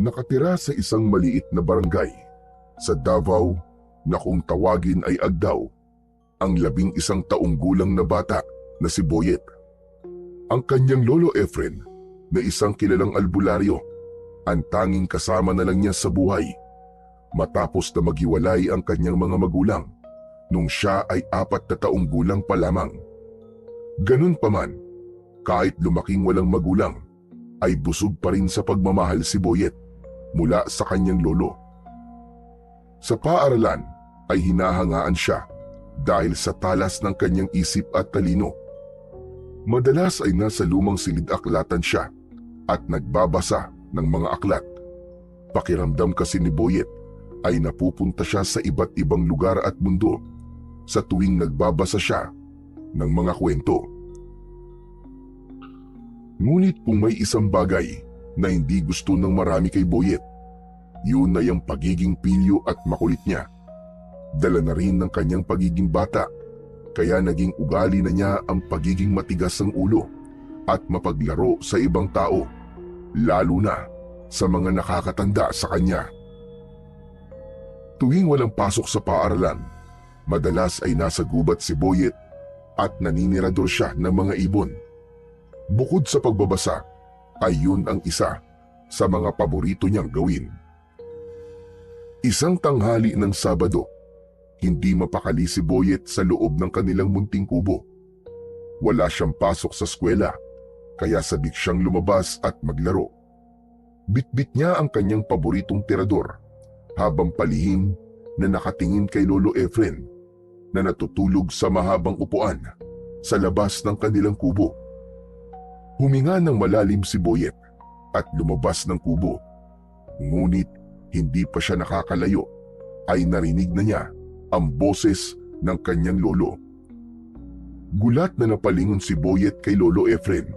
Nakatira sa isang maliit na barangay sa Davao na kung tawagin ay Agdao, ang 11 taong gulang na bata na si Boyet. Ang kanyang lolo Efren na isang kilalang albularyo, ang tanging kasama na lang niya sa buhay matapos na maghiwalay ang kanyang mga magulang nung siya ay 4 na taong gulang pa lamang. Ganun pa man, kahit lumaking walang magulang, ay busog pa rin sa pagmamahal si Boyet mula sa kanyang lolo. Sa paaralan ay hinahangaan siya dahil sa talas ng kanyang isip at talino. Madalas ay nasa lumang silid-aklatan siya at nagbabasa ng mga aklat. Pakiramdam kasi ni Boyet ay napupunta siya sa iba't ibang lugar at mundo sa tuwing nagbabasa siya ng mga kwento. Ngunit kung may isang bagay na hindi gusto ng marami kay Boyet, yun ay ang pagiging pilyo at makulit niya. Dala na rin ng kanyang pagiging bata, kaya naging ugali na niya ang pagiging matigas ng ulo at mapaglaro sa ibang tao, lalo na sa mga nakakatanda sa kanya. Tuwing walang pasok sa paaralan, madalas ay nasa gubat si Boyet at naninirador siya ng mga ibon. Bukod sa pagbabasa, ay yun ang isa sa mga paborito niyang gawin. Isang tanghali ng Sabado, hindi mapakali si Boyet sa loob ng kanilang munting kubo. Wala siyang pasok sa eskwela, kaya sabik siyang lumabas at maglaro. Bitbit niya ang kanyang paboritong tirador habang palihim na nakatingin kay Lolo Efren na natutulog sa mahabang upuan sa labas ng kanilang kubo. Huminga ng malalim si Boyet at lumabas ng kubo. Ngunit hindi pa siya nakakalayo ay narinig na niya ang boses ng kanyang lolo. Gulat na napalingon si Boyet kay Lolo Efren.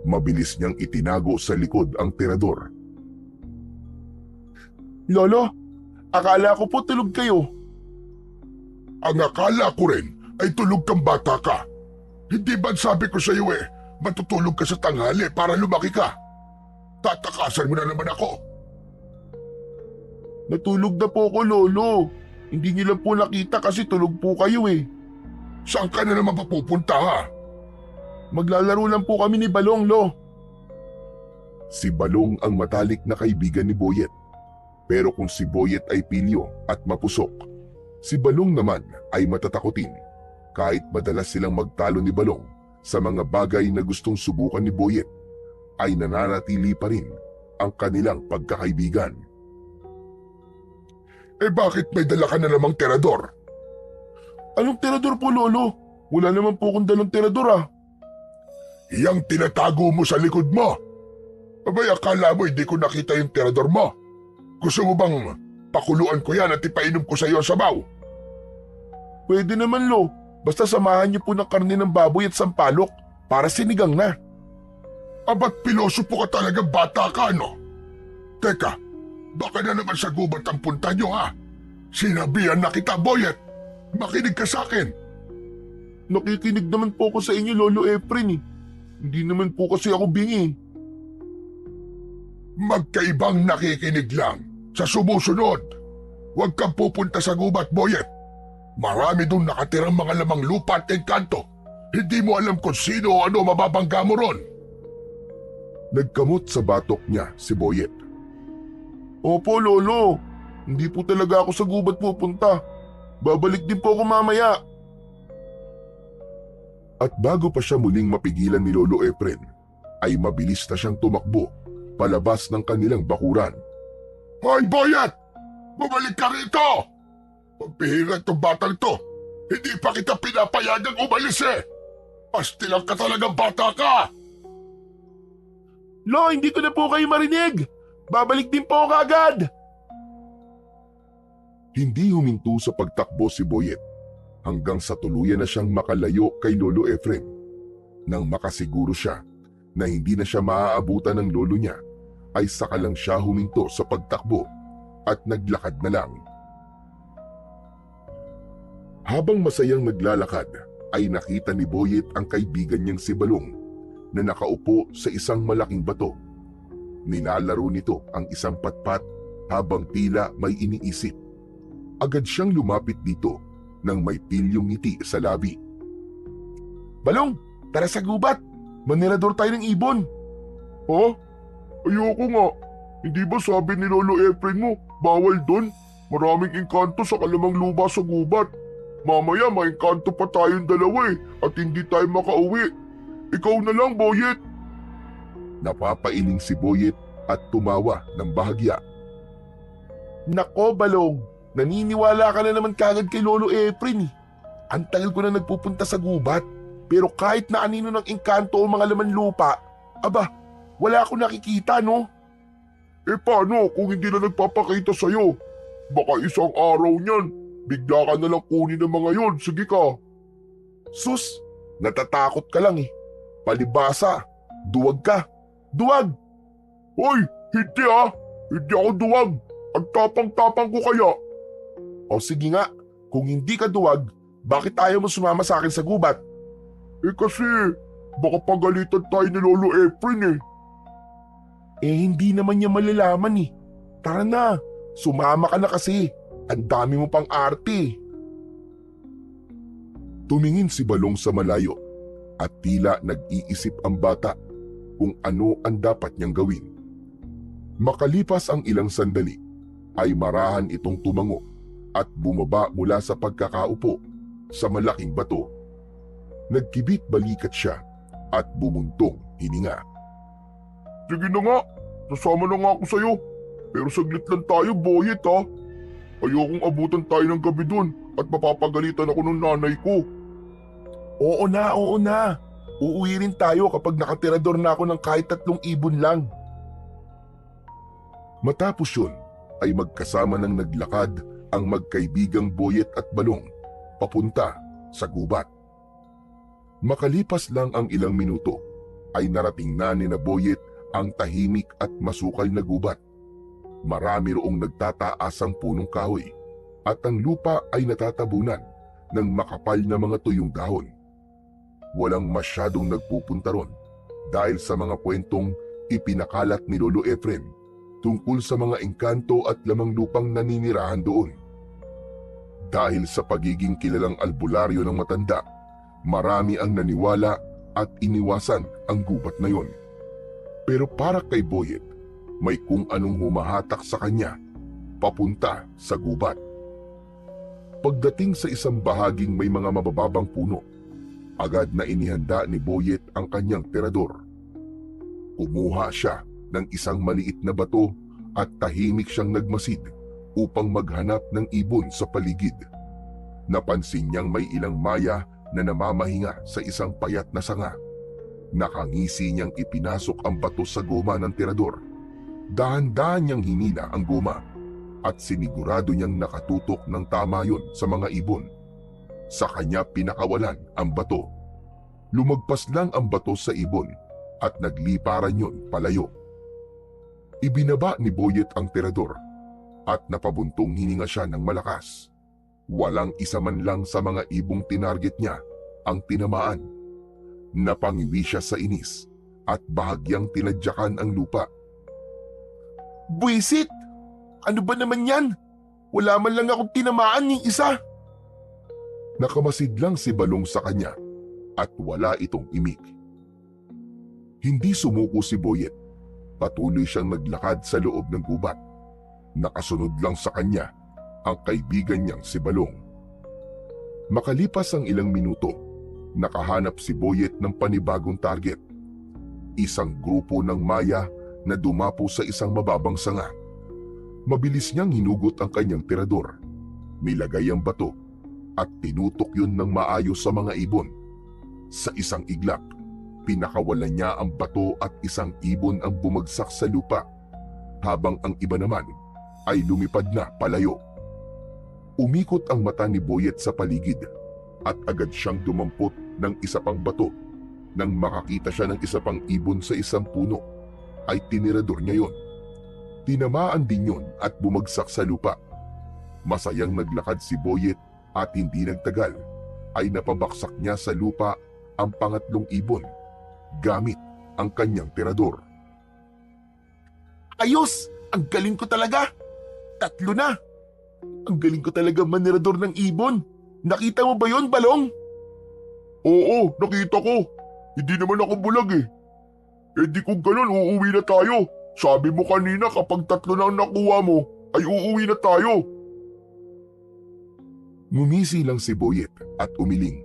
Mabilis niyang itinago sa likod ang tirador. Lolo, akala ko po tulog kayo. Ang akala ko rin ay tulog kang bata ka. Hindi ba sabi ko sa iyo matutulog ka sa tanghali para lumaki ka? Tatakasan mo na naman ako. Natulog na po ako, Lolo. Hindi niyo lang po nakita kasi tulog po kayo eh. Saan ka na naman papupunta ha? Maglalaro lang po kami ni Balong, Lo. Si Balong ang matalik na kaibigan ni Boyet. Pero kung si Boyet ay pilyo at mapusok, si Balong naman ay matatakotin kahit madalas silang magtalo ni Balong sa mga bagay na gustong subukan ni Boyet, ay nananatili pa rin ang kanilang pagkakaibigan. Bakit may dala ka na namang tirador? Anong tirador po, Lolo? Wala naman po akong dalang tirador Iyang tinatago mo sa likod mo. Abay, akala mo hindi ko nakita yung tirador mo? Gusto mo bang pakuluan ko yan at ipainom ko sa iyo ang sabaw? Pwede naman, Lo. Basta samahan niyo po ng karne ng baboy at sampalok para sinigang na. Abat piloso po ka talaga, bata ka, no? Teka, baka na naman sa gubat ang punta niyo ha? Sinabihan na kita, Boyet. Makinig ka sa akin. Nakikinig naman po ako sa inyo, Lolo Efren eh. Hindi naman po kasi ako bingi. Magkaibang nakikinig lang. Sa sumusunod, huwag kang pupunta sa gubat, Boyet. Marami doon nakatirang mga lamang lupa at engkanto. Hindi mo alam kung sino o ano mababangga mo ron. Nagkamot sa batok niya si Boyet. Opo, Lolo. Hindi po talaga ako sa gubat pupunta. Babalik din po ako mamaya. At bago pa siya muling mapigilan ni Lolo Efren, ay mabilis na siyang tumakbo palabas ng kanilang bakuran. Hoy, Boyet! Bumalik ka rito! Pagpihira itong batang to, hindi pa kita pinapayagang umalis Pastilang ka talagang bata ka! Lo, hindi ko na po kayo marinig. Babalik din po ako agad. Hindi huminto sa pagtakbo si Boyet hanggang sa tuluyan na siyang makalayo kay Lolo Efren. Nang makasiguro siya na hindi na siya maaabutan ng lolo niya, ay saka lang siya huminto sa pagtakbo at naglakad na lang. Habang masayang naglalakad, ay nakita ni Boyet ang kaibigan niyang si Balong na nakaupo sa isang malaking bato. Nilalaro nito ang isang patpat habang tila may iniisip. Agad siyang lumapit dito nang may pilyong ngiti sa labi. Balong, tara sa gubat. Manirador tayo ng ibon. Ha? Ayoko nga. Hindi ba sabi ni Lolo Efren mo, bawal doon? Maraming engkanto sa kalamang lupa sa gubat. Mamaya maengkanto pa tayong dalawa at hindi tayo makauwi. Ikaw na lang, Boyet. Napapailing si Boyet at tumawa ng bahagya. Nako, Balong. Naniniwala ka na naman kagad kay Lolo Efren eh. Ang tagal ko na nagpupunta sa gubat. Pero kahit na anino ng engkanto o mga laman lupa, aba, wala akong nakikita, no? Paano kung hindi na nagpapakita sa'yo? Baka isang araw niyan, bigla ka na lang kunin ng mga yon. Sige ka. Sus, natatakot ka lang eh. Palibasa, duwag ka. Duwag! Hoy, hindi ah! Hindi ako duwag. Ang tapang-tapang ko kaya. O sige nga, kung hindi ka duwag, bakit ayaw mo sumama sa akin sa gubat? Kasi, baka pagalitan tayo ni Lolo Efren eh. Hindi naman niya malalaman eh. Tara na, sumama ka na kasi. Ang dami mo pang arte. Tumingin si Balong sa malayo at tila nag-iisip ang bata kung ano ang dapat niyang gawin. Makalipas ang ilang sandali, ay marahan itong tumango at bumaba mula sa pagkakaupo sa malaking bato. Nagkibit balikat siya at bumuntong hininga. Sige na nga, sasama na nga ako sa'yo. Pero saglit lang tayo, Boyet ha. Ayokong abutan tayo ng gabi dun at mapapagalitan ako ng nanay ko. Oo na. Uuwi rin tayo kapag nakatirador na ako ng kahit 3 ibon lang. Matapos yun, ay magkasama ng naglakad ang magkaibigang Boyet at Balong papunta sa gubat. Makalipas lang ang ilang minuto, ay narating na ni na Boyet ang tahimik at masukal na gubat. Marami roong nagtataasang punong kahoy at ang lupa ay natatabunan ng makapal na mga tuyong dahon. Walang masyadong nagpupunta ron dahil sa mga kwentong ipinakalat ni Lolo Efren tungkol sa mga engkanto at lamang lupang naninirahan doon. Dahil sa pagiging kilalang albularyo ng matanda, marami ang naniwala at iniwasan ang gubat na yon. Pero para kay Boyet, may kung anong humahatak sa kanya papunta sa gubat. Pagdating sa isang bahaging may mga mabababang puno, agad na inihanda ni Boyet ang kanyang tirador. Kumuha siya ng isang maliit na bato at tahimik siyang nagmasid upang maghanap ng ibon sa paligid. Napansin niyang may ilang maya na namamahinga sa isang payat na sanga. Nakangisi niyang ipinasok ang bato sa goma ng tirador. Dahan-dahan niyang hinila ang goma at sinigurado niyang nakatutok ng tama yon sa mga ibon. Sa kanya pinakawalan ang bato. Lumagpas lang ang bato sa ibon at nagliparan yon palayo. Ibinaba ni Boyet ang tirador at napabuntong hininga siya ng malakas. Walang isa man lang sa mga ibong tinarget niya ang tinamaan. Napangiwi siya sa inis at bahagyang tinadyakan ang lupa. Buisit! Ano ba naman yan? Wala man lang akong tinamaan ng isa. Nakamasid lang si Balong sa kanya at wala itong imik. Hindi sumuko si Boyet. Patuloy siyang naglakad sa loob ng gubat. Nakasunod lang sa kanya ang kaibigan niyang si Balong. Makalipas ang ilang minuto, nakahanap si Boyet ng panibagong target. Isang grupo ng maya na dumapo sa isang mababang sanga. Mabilis niyang hinugot ang kanyang tirador. Nilagay ang bato at tinutok yun ng maayos sa mga ibon. Sa isang iglap, pinakawalan niya ang bato at isang ibon ang bumagsak sa lupa, habang ang iba naman ay lumipad na palayo. Umikot ang mata ni Boyet sa paligid at agad siyang dumampot ng isa pang bato. Nang makakita siya ng isa pang ibon sa isang puno, ay tinirador niya yon. Tinamaan din yon at bumagsak sa lupa. Masayang naglakad si Boyet at hindi nagtagal ay napabaksak niya sa lupa ang pangatlong ibon gamit ang kanyang tirador. Ayos! Ang galing ko talaga! 3 na! Ang galing ko talaga manirador ng ibon. Nakita mo ba yon, Balong? Oo, nakita ko. Hindi naman ako bulag eh. Eh di kung ganun, uuwi na tayo. Sabi mo kanina kapag 3 na ang nakuha mo, ay uuwi na tayo. Ngumisi lang si Boyet at umiling.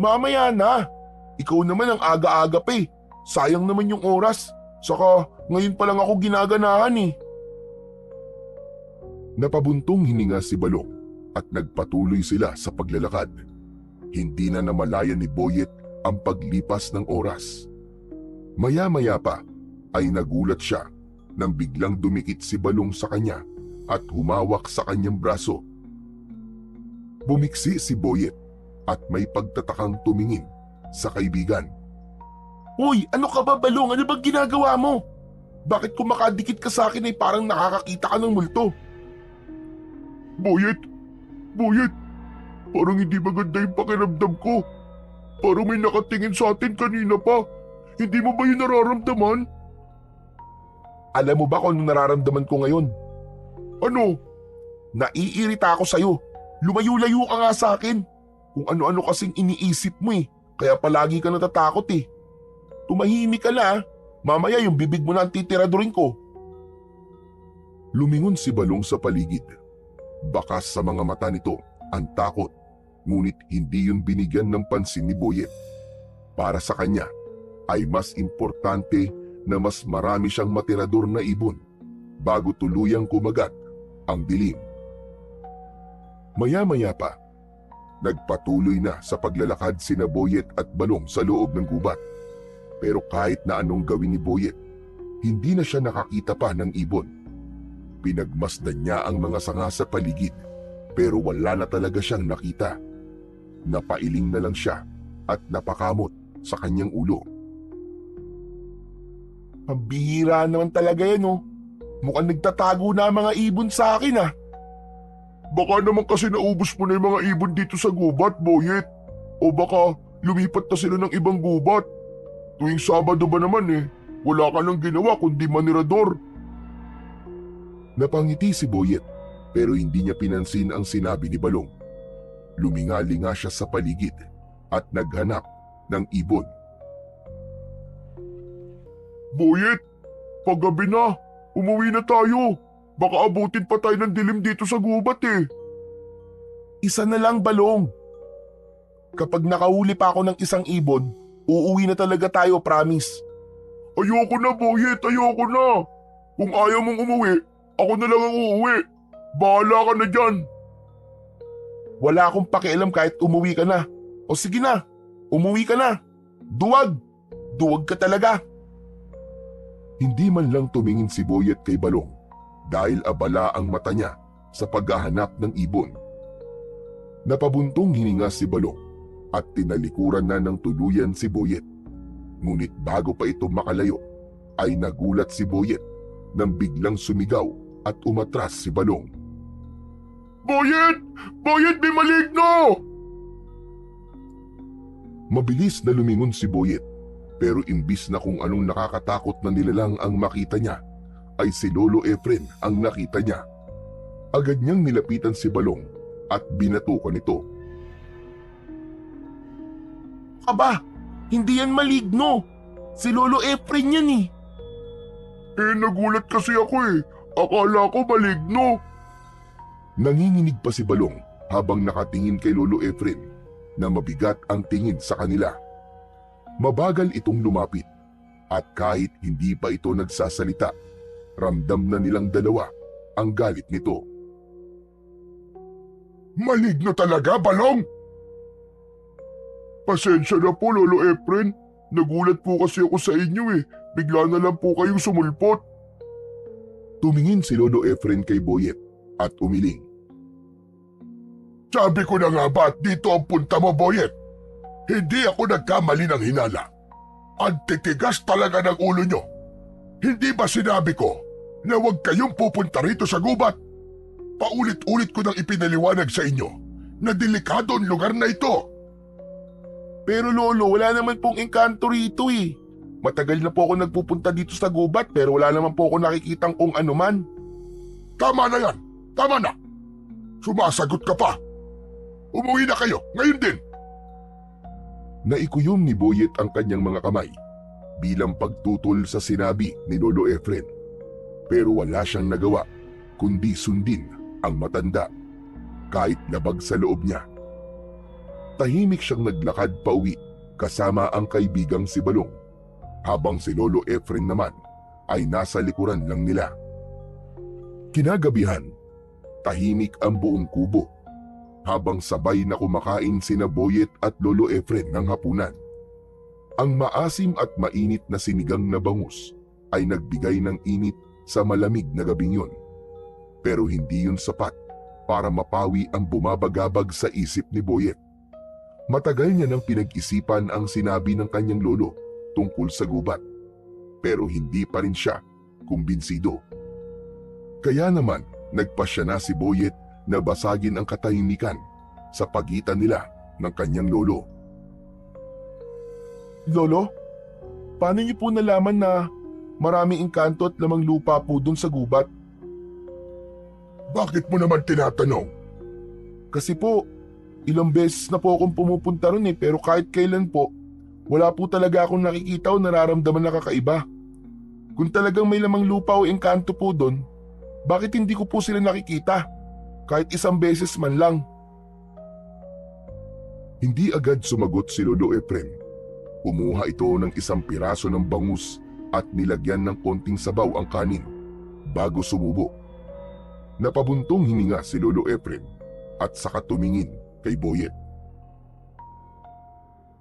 Mamaya na. Ikaw naman ang aga-aga pa eh. Sayang naman yung oras. Saka ngayon pa lang ako ginaganahan eh. Napabuntong hininga si Balong at nagpatuloy sila sa paglalakad. Hindi na namalayan ni Boyet ang paglipas ng oras. Maya-maya pa ay nagulat siya nang biglang dumikit si Balong sa kanya at humawak sa kanyang braso. Bumiksi si Boyet at may pagtatakang tumingin sa kaibigan. Uy, ano ka ba, Balong? Ano bang ginagawa mo? Bakit kung makadikit ka sa akin ay parang nakakakita ka ng multo? Boyet! Boyet! Parang hindi maganda yung pakiramdam ko. Parang may nakatingin sa atin kanina pa. Hindi mo ba yun nararamdaman? Alam mo ba kung anong nararamdaman ko ngayon? Ano? Naiirita ako sa'yo. Lumayo-layo ka nga sa akin. Kung ano-ano kasing iniisip mo eh. Kaya palagi ka natatakot eh. Tumahimik ka na. Mamaya yung bibig mo na ang titiradurin ko. Lumingon si Balong sa paligid. Bakas sa mga mata nito ang takot, ngunit hindi yun binigyan ng pansin ni Boyet. Para sa kanya ay mas importante na mas marami siyang matirador na ibon bago tuluyang kumagat ang dilim. Maya-maya pa, nagpatuloy na sa paglalakad sina Boyet at Balong sa loob ng gubat. Pero kahit na anong gawin ni Boyet, hindi na siya nakakita pa ng ibon. Pinagmasdan niya ang mga sanga sa paligid pero wala na talaga siyang nakita. Napailing na lang siya at napakamot sa kanyang ulo. Ang bihira naman talaga yan oh. Mukhang nagtatago na ang mga ibon sa akin ah. Baka naman kasi naubos mo na yung mga ibon dito sa gubat, Boyet. O baka lumipat na sila ng ibang gubat. Tuwing Sabado ba naman eh, wala ka nang ginawa kundi manirador. Napangiti si Boyet pero hindi niya pinansin ang sinabi ni Balong. Lumingalinga siya sa paligid at naghanap ng ibon. Boyet, paggabi na, umuwi na tayo. Baka abutin pa tayo ng dilim dito sa gubat eh. Isa na lang, Balong. Kapag nakahuli pa ako ng isang ibon, uuwi na talaga tayo, promise. Ayoko na, Boyet, ayoko na. Kung ayaw mong umuwi, ako na lang ang uuwi. Bahala ka na dyan. Wala akong pakialam kahit umuwi ka na. O sige na, umuwi ka na. Duwag! Duwag ka talaga. Hindi man lang tumingin si Boyet kay Balong dahil abala ang mata niya sa paghahanap ng ibon. Napabuntong hininga si Balong at tinalikuran na ng tuluyan si Boyet. Ngunit bago pa ito makalayo ay nagulat si Boyet nang biglang sumigaw at umatras si Balong. Boyet! Boyet, may maligno! Mabilis na lumingon si Boyet pero imbis na kung anong nakakatakot na nilalang ang makita niya ay si Lolo Efren ang nakita niya. Agad niyang nilapitan si Balong at binatukan ito. Aba, hindi yan maligno. Si Lolo Efren yan eh. Eh nagulat kasi ako eh. Akala ko maligno. Nanginginig pa si Balong habang nakatingin kay Lolo Efren na mabigat ang tingin sa kanila. Mabagal itong lumapit at kahit hindi pa ito nagsasalita, ramdam na nilang dalawa ang galit nito. Maligno talaga, Balong! Pasensya na po, Lolo Efren. Nagulat po kasi ako sa inyo eh. Bigla na lang po kayong sumulpot. Tumingin si Lolo Efren kay Boyet at umiling. Sabi ko na nga ba at dito ang punta mo, Boyet? Hindi ako nagkamali ng hinala. Ang titigas talaga ng ulo nyo. Hindi ba sinabi ko na huwag kayong pupunta rito sa gubat? Paulit-ulit ko nang ipinaliwanag sa inyo na delikado ang lugar na ito. Pero Lolo, wala naman pong engkanto rito eh. Matagal na po ako nagpupunta dito sa gubat pero wala naman po ako nakikitang kung ano man. Tama na yan! Tama na! Sumasagot ka pa! Umuwi na kayo, ngayon din! Naikuyom ni Boyet ang kanyang mga kamay bilang pagtutol sa sinabi ni Lolo Efren. Pero wala siyang nagawa kundi sundin ang matanda kahit labag sa loob niya. Tahimik siyang naglakad pauwi kasama ang kaibigang si Balong, habang si Lolo Efren naman ay nasa likuran lang nila. Kinagabihan, tahimik ang buong kubo habang sabay na kumakain sina Boyet at Lolo Efren ng hapunan. Ang maasim at mainit na sinigang na bangus ay nagbigay ng init sa malamig na gabing yun. Pero hindi yun sapat para mapawi ang bumabagabag sa isip ni Boyet. Matagal niya nang pinag-isipan ang sinabi ng kanyang lolo tungkol sa gubat, pero hindi pa rin siya kumbinsido. Kaya naman nagpasya na si Boyet na basagin ang katahimikan sa pagitan nila ng kanyang lolo. Lolo, paano niyo po nalaman na maraming engkanto at lamang lupa po dun sa gubat? Bakit mo naman tinatanong? Kasi po, ilang beses na po akong pumupunta ron pero kahit kailan po, wala po talaga akong nakikita o nararamdaman na kakaiba. Kung talagang may lamang lupa o engkanto po dun, bakit hindi ko po sila nakikita? Kahit isang beses man lang. Hindi agad sumagot si Lolo Efren. Kumuha ito ng isang piraso ng bangus at nilagyan ng konting sabaw ang kanin bago sumubo. Napabuntong hininga si Lolo Efren at saka tumingin kay Boyet.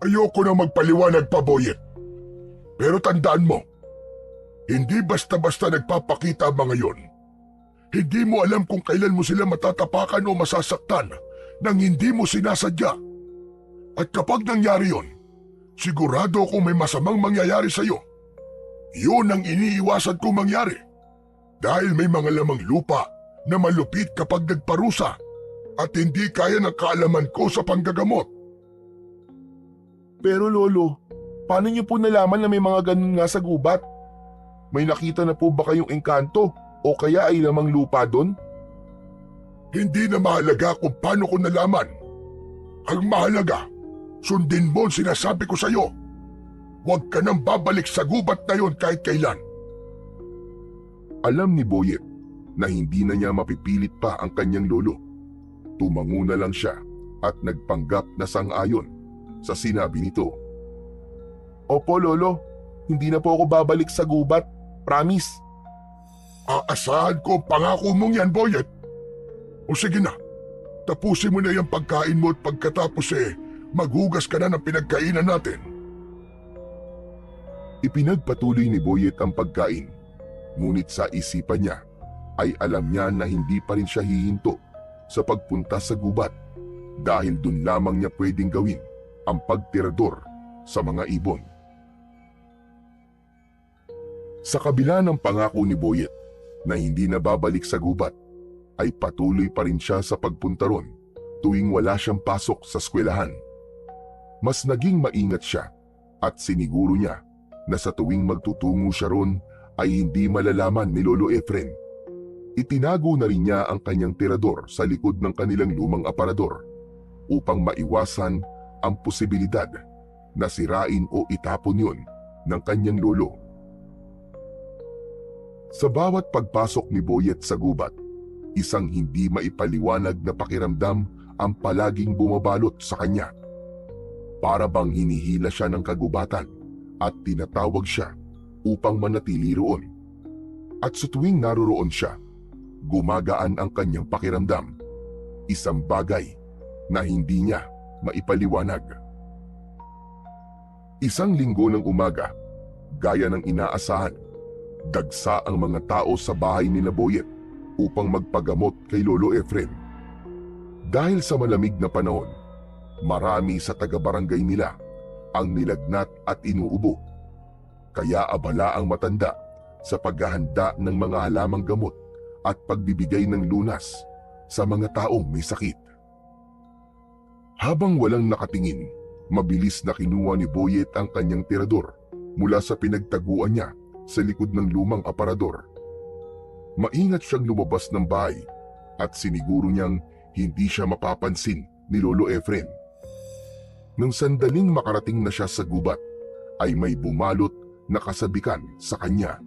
Ayoko na magpaliwanag pa, Boyet. Pero tandaan mo, hindi basta-basta nagpapakita ang mga yon. Hindi mo alam kung kailan mo sila matatapakan o masasaktan nang hindi mo sinasadya. At kapag nangyari yon, sigurado kung may masamang mangyayari sa iyo. Yun ang iniiwasan kong mangyari. Dahil may mga lamang lupa na malupit kapag nagparusa at hindi kaya ng kaalaman ko sa panggagamot. Pero lolo, paano niyo po nalaman na may mga ganun nga sa gubat? May nakita na po ba kayong engkanto o kaya ay lamang lupa doon? Hindi na mahalaga kung paano ko nalaman. Ang mahalaga, sundin mo ang sinasabi ko sa iyo. Huwag ka nang babalik sa gubat na yon kahit kailan. Alam ni Boyet na hindi na niya mapipilit pa ang kanyang lolo. Tumango na lang siya at nagpanggap na sang-ayon sa sinabi nito. Opo lolo, hindi na po ako babalik sa gubat. Promise. Aasahan ko pangako mong yan, Boyet. O sige na, tapusin mo na yung pagkain mo at pagkatapos maghugas ka na ng pinagkainan natin. Ipinagpatuloy ni Boyet ang pagkain, ngunit sa isipan niya ay alam niya na hindi pa rin siya hihinto sa pagpunta sa gubat dahil dun lamang niya pwedeng gawin ang pagtirador sa mga ibon. Sa kabila ng pangako ni Boyet na hindi na babalik sa gubat, ay patuloy pa rin siya sa pagpunta ron tuwing wala siyang pasok sa eskwelahan. Mas naging maingat siya at siniguro niya na sa tuwing magtutungo siya ron ay hindi malalaman ni Lolo Efren. Itinago na rin niya ang kanyang tirador sa likod ng kanilang lumang aparador upang maiwasan ang posibilidad na sirain o itapon yun ng kanyang lolo. Sa bawat pagpasok ni Boyet sa gubat, isang hindi maipaliwanag na pakiramdam ang palaging bumabalot sa kanya. Para bang hinihila siya ng kagubatan at tinatawag siya upang manatili roon. At sa tuwing naroroon siya, gumagaan ang kanyang pakiramdam. Isang bagay na hindi niya maipaliwanag. Isang linggo ng umaga, gaya ng inaasahan, dagsa ang mga tao sa bahay ni Boyet upang magpagamot kay Lolo Efren. Dahil sa malamig na panahon, marami sa taga-barangay nila ang nilagnat at inuubo. Kaya abala ang matanda sa paghahanda ng mga halamang gamot at pagbibigay ng lunas sa mga taong may sakit. Habang walang nakatingin, mabilis na kinuha ni Boyet ang kanyang tirador mula sa pinagtaguan niya sa likod ng lumang aparador. Maingat siyang lumabas ng bahay at siniguro niyang hindi siya mapapansin ni Lolo Efren. Nang sandaling makarating na siya sa gubat, ay may bumalot na kasabikan sa kanya.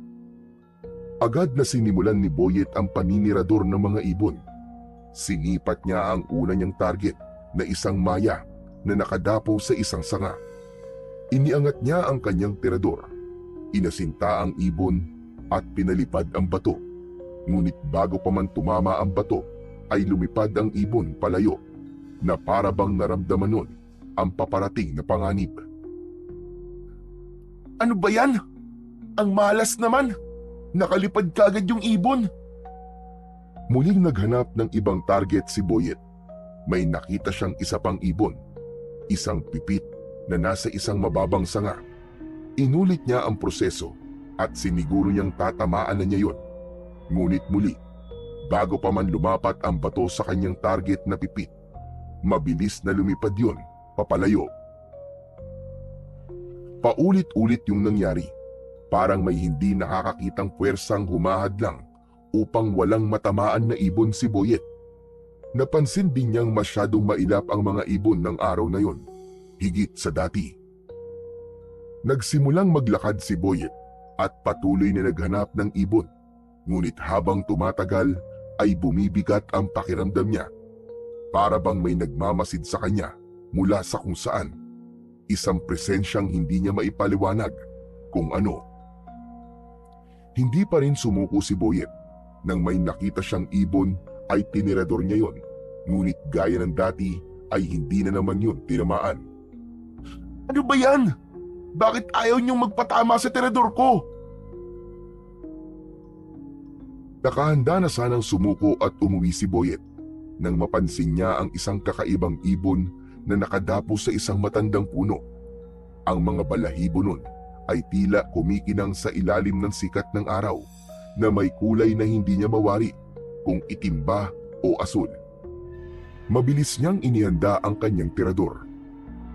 Agad na sinimulan ni Boyet ang paninirador ng mga ibon. Sinipat niya ang una niyang target na isang maya na nakadapo sa isang sanga. Iniangat niya ang kanyang tirador. Inasinta ang ibon at pinalipad ang bato. Ngunit bago pa man tumama ang bato, ay lumipad ang ibon palayo na para bang naramdaman nun ang paparating na panganib. Ano ba yan? Ang malas naman! Nakalipad kagad yung ibon. Muling naghanap ng ibang target si Boyet. May nakita siyang isa pang ibon, isang pipit na nasa isang mababang sanga. Inulit niya ang proseso at siniguro niyang tatamaan na niya yun. Ngunit muli, bago pa man lumapat ang bato sa kanyang target na pipit, mabilis na lumipad yun papalayo. Paulit-ulit yung nangyari. Parang may hindi nakakakitang puwersang humahadlang upang walang matamaan na ibon si Boyet. Napansin din niyang masyadong mailap ang mga ibon ng araw na yon, higit sa dati. Nagsimulang maglakad si Boyet at patuloy na naghanap ng ibon. Ngunit habang tumatagal ay bumibigat ang pakiramdam niya. Para bang may nagmamasid sa kanya mula sa kung saan. Isang presensyang hindi niya maipaliwanag kung ano. Hindi pa rin sumuko si Boyet. Nang may nakita siyang ibon ay tinirador niya yon. Ngunit gaya ng dati ay hindi na naman yun tinamaan. Ano ba yan? Bakit ayaw niyong magpatama sa tirador ko? Nakahanda na sanang sumuko at umuwi si Boyet nang mapansin niya ang isang kakaibang ibon na nakadapo sa isang matandang puno. Ang mga balahibo nun ay tila kumikinang sa ilalim ng sikat ng araw na may kulay na hindi niya mawari kung itim ba o asul. Mabilis niyang inihanda ang kanyang tirador.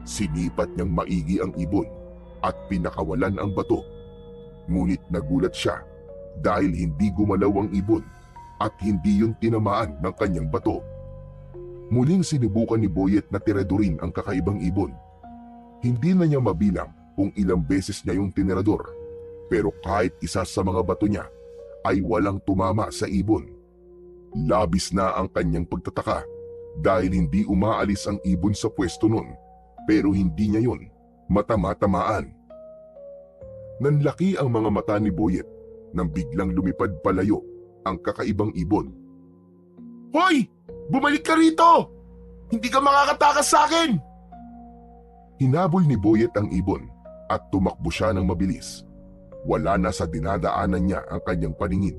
Sinipat niyang maigi ang ibon at pinakawalan ang bato. Ngunit nagulat siya dahil hindi gumalaw ang ibon at hindi yun tinamaan ng kanyang bato. Muling sinubukan ni Boyet na tiradorin ang kakaibang ibon. Hindi na niya mabilang kung ilang beses niya yung tinirador, pero kahit isa sa mga bato niya ay walang tumama sa ibon. Labis na ang kanyang pagtataka dahil hindi umaalis ang ibon sa pwesto nun, pero hindi niya yun matama-tamaan. Nanlaki ang mga mata ni Boyet nang biglang lumipad palayo ang kakaibang ibon. Hoy! Bumalik ka rito! Hindi ka makakatakas sa akin! Hinabol ni Boyet ang ibon at tumakbo siya ng mabilis. Wala na sa dinadaanan niya ang kanyang paningin.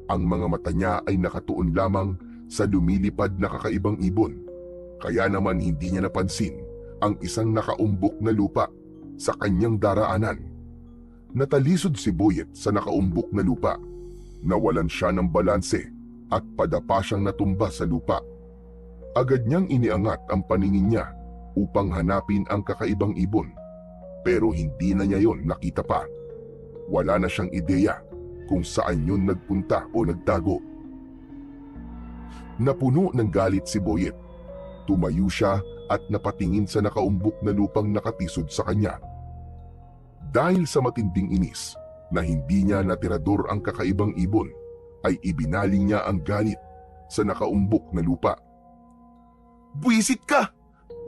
Ang mga mata niya ay nakatuon lamang sa lumilipad na kakaibang ibon. Kaya naman hindi niya napansin ang isang nakaumbok na lupa sa kanyang daraanan. Natalisod si Boyet sa nakaumbok na lupa. Nawalan siya ng balanse at padapa siyang natumba sa lupa. Agad niyang iniangat ang paningin niya upang hanapin ang kakaibang ibon. Pero hindi na niya yon nakita pa. Wala na siyang ideya kung saan yun nagpunta o nagtago. Napuno ng galit si Boyet. Tumayo siya at napatingin sa nakaumbok na lupang nakatisod sa kanya. Dahil sa matinding inis na hindi niya natirador ang kakaibang ibon, ay ibinaling niya ang galit sa nakaumbok na lupa. Buwisit ka!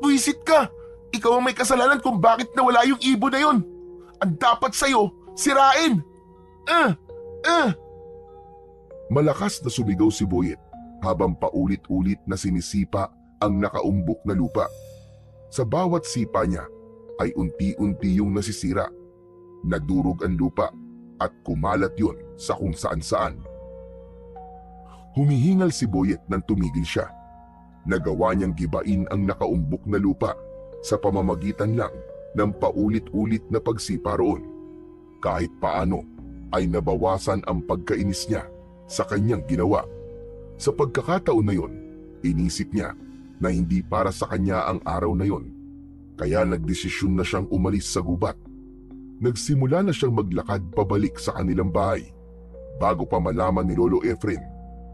Buwisit ka! Ikaw ang may kasalanan kung bakit nawala yung ibon na yun! Ang dapat sa'yo, sirain! Malakas na sumigaw si Boyet habang paulit-ulit na sinisipa ang nakaumbok na lupa. Sa bawat sipa niya ay unti-unti yung nasisira. Nadurog ang lupa at kumalat yun sa kung saan-saan. Humihingal si Boyet nang tumigil siya. Nagawa niyang gibain ang nakaumbok na lupa sa pamamagitan lang ng paulit-ulit na pagsipa roon. Kahit paano ay nabawasan ang pagkainis niya sa kanyang ginawa. Sa pagkakataon na yon, inisip niya na hindi para sa kanya ang araw na yon. Kaya nagdesisyon na siyang umalis sa gubat. Nagsimula na siyang maglakad pabalik sa kanilang bahay bago pa malaman ni Lolo Efren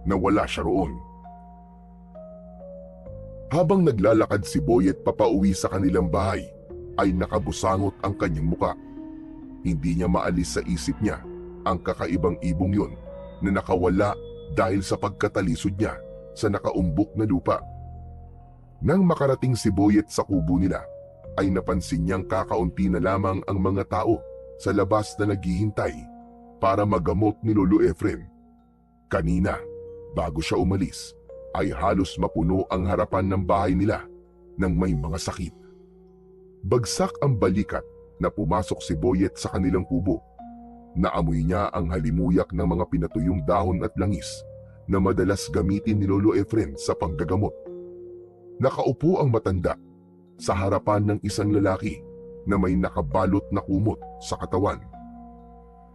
na wala siya roon. Habang naglalakad si Boyet papauwi sa kanilang bahay, ay nakabusangot ang kanyang muka. Hindi niya maalis sa isip niya ang kakaibang ibong yon na nakawala dahil sa pagkatalisod niya sa nakaumbok na lupa. Nang makarating si Boyet sa kubo nila, ay napansin niyang kakaunti na lamang ang mga tao sa labas na naghihintay para magamot ni Lolo Efren. Kanina, bago siya umalis, ay halos mapuno ang harapan ng bahay nila ng may mga sakit. Bagsak ang balikat na pumasok si Boyet sa kanilang kubo. Naamoy niya ang halimuyak ng mga pinatuyong dahon at langis na madalas gamitin ni Lolo Efren sa panggagamot. Nakaupo ang matanda sa harapan ng isang lalaki na may nakabalot na kumot sa katawan.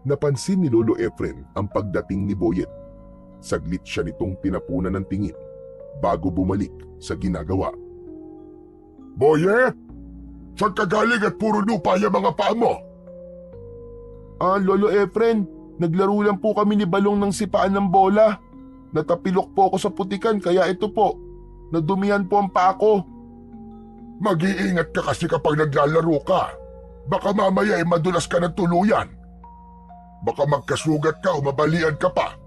Napansin ni Lolo Efren ang pagdating ni Boyet. Saglit siya nitong pinapunan ng tingin bago bumalik sa ginagawa. Boyet! Saan ka galing at puro lupa yung mga paa mo? Lolo Efren, naglaro lang po kami ni Balong ng sipaan ng bola. Natapilok po ako sa putikan kaya ito po, nadumihan po ang paa ko. Mag-iingat ka kasi kapag naglalaro ka. Baka mamaya ay madulas ka ng tuluyan. Baka magkasugat ka o mabalian ka pa.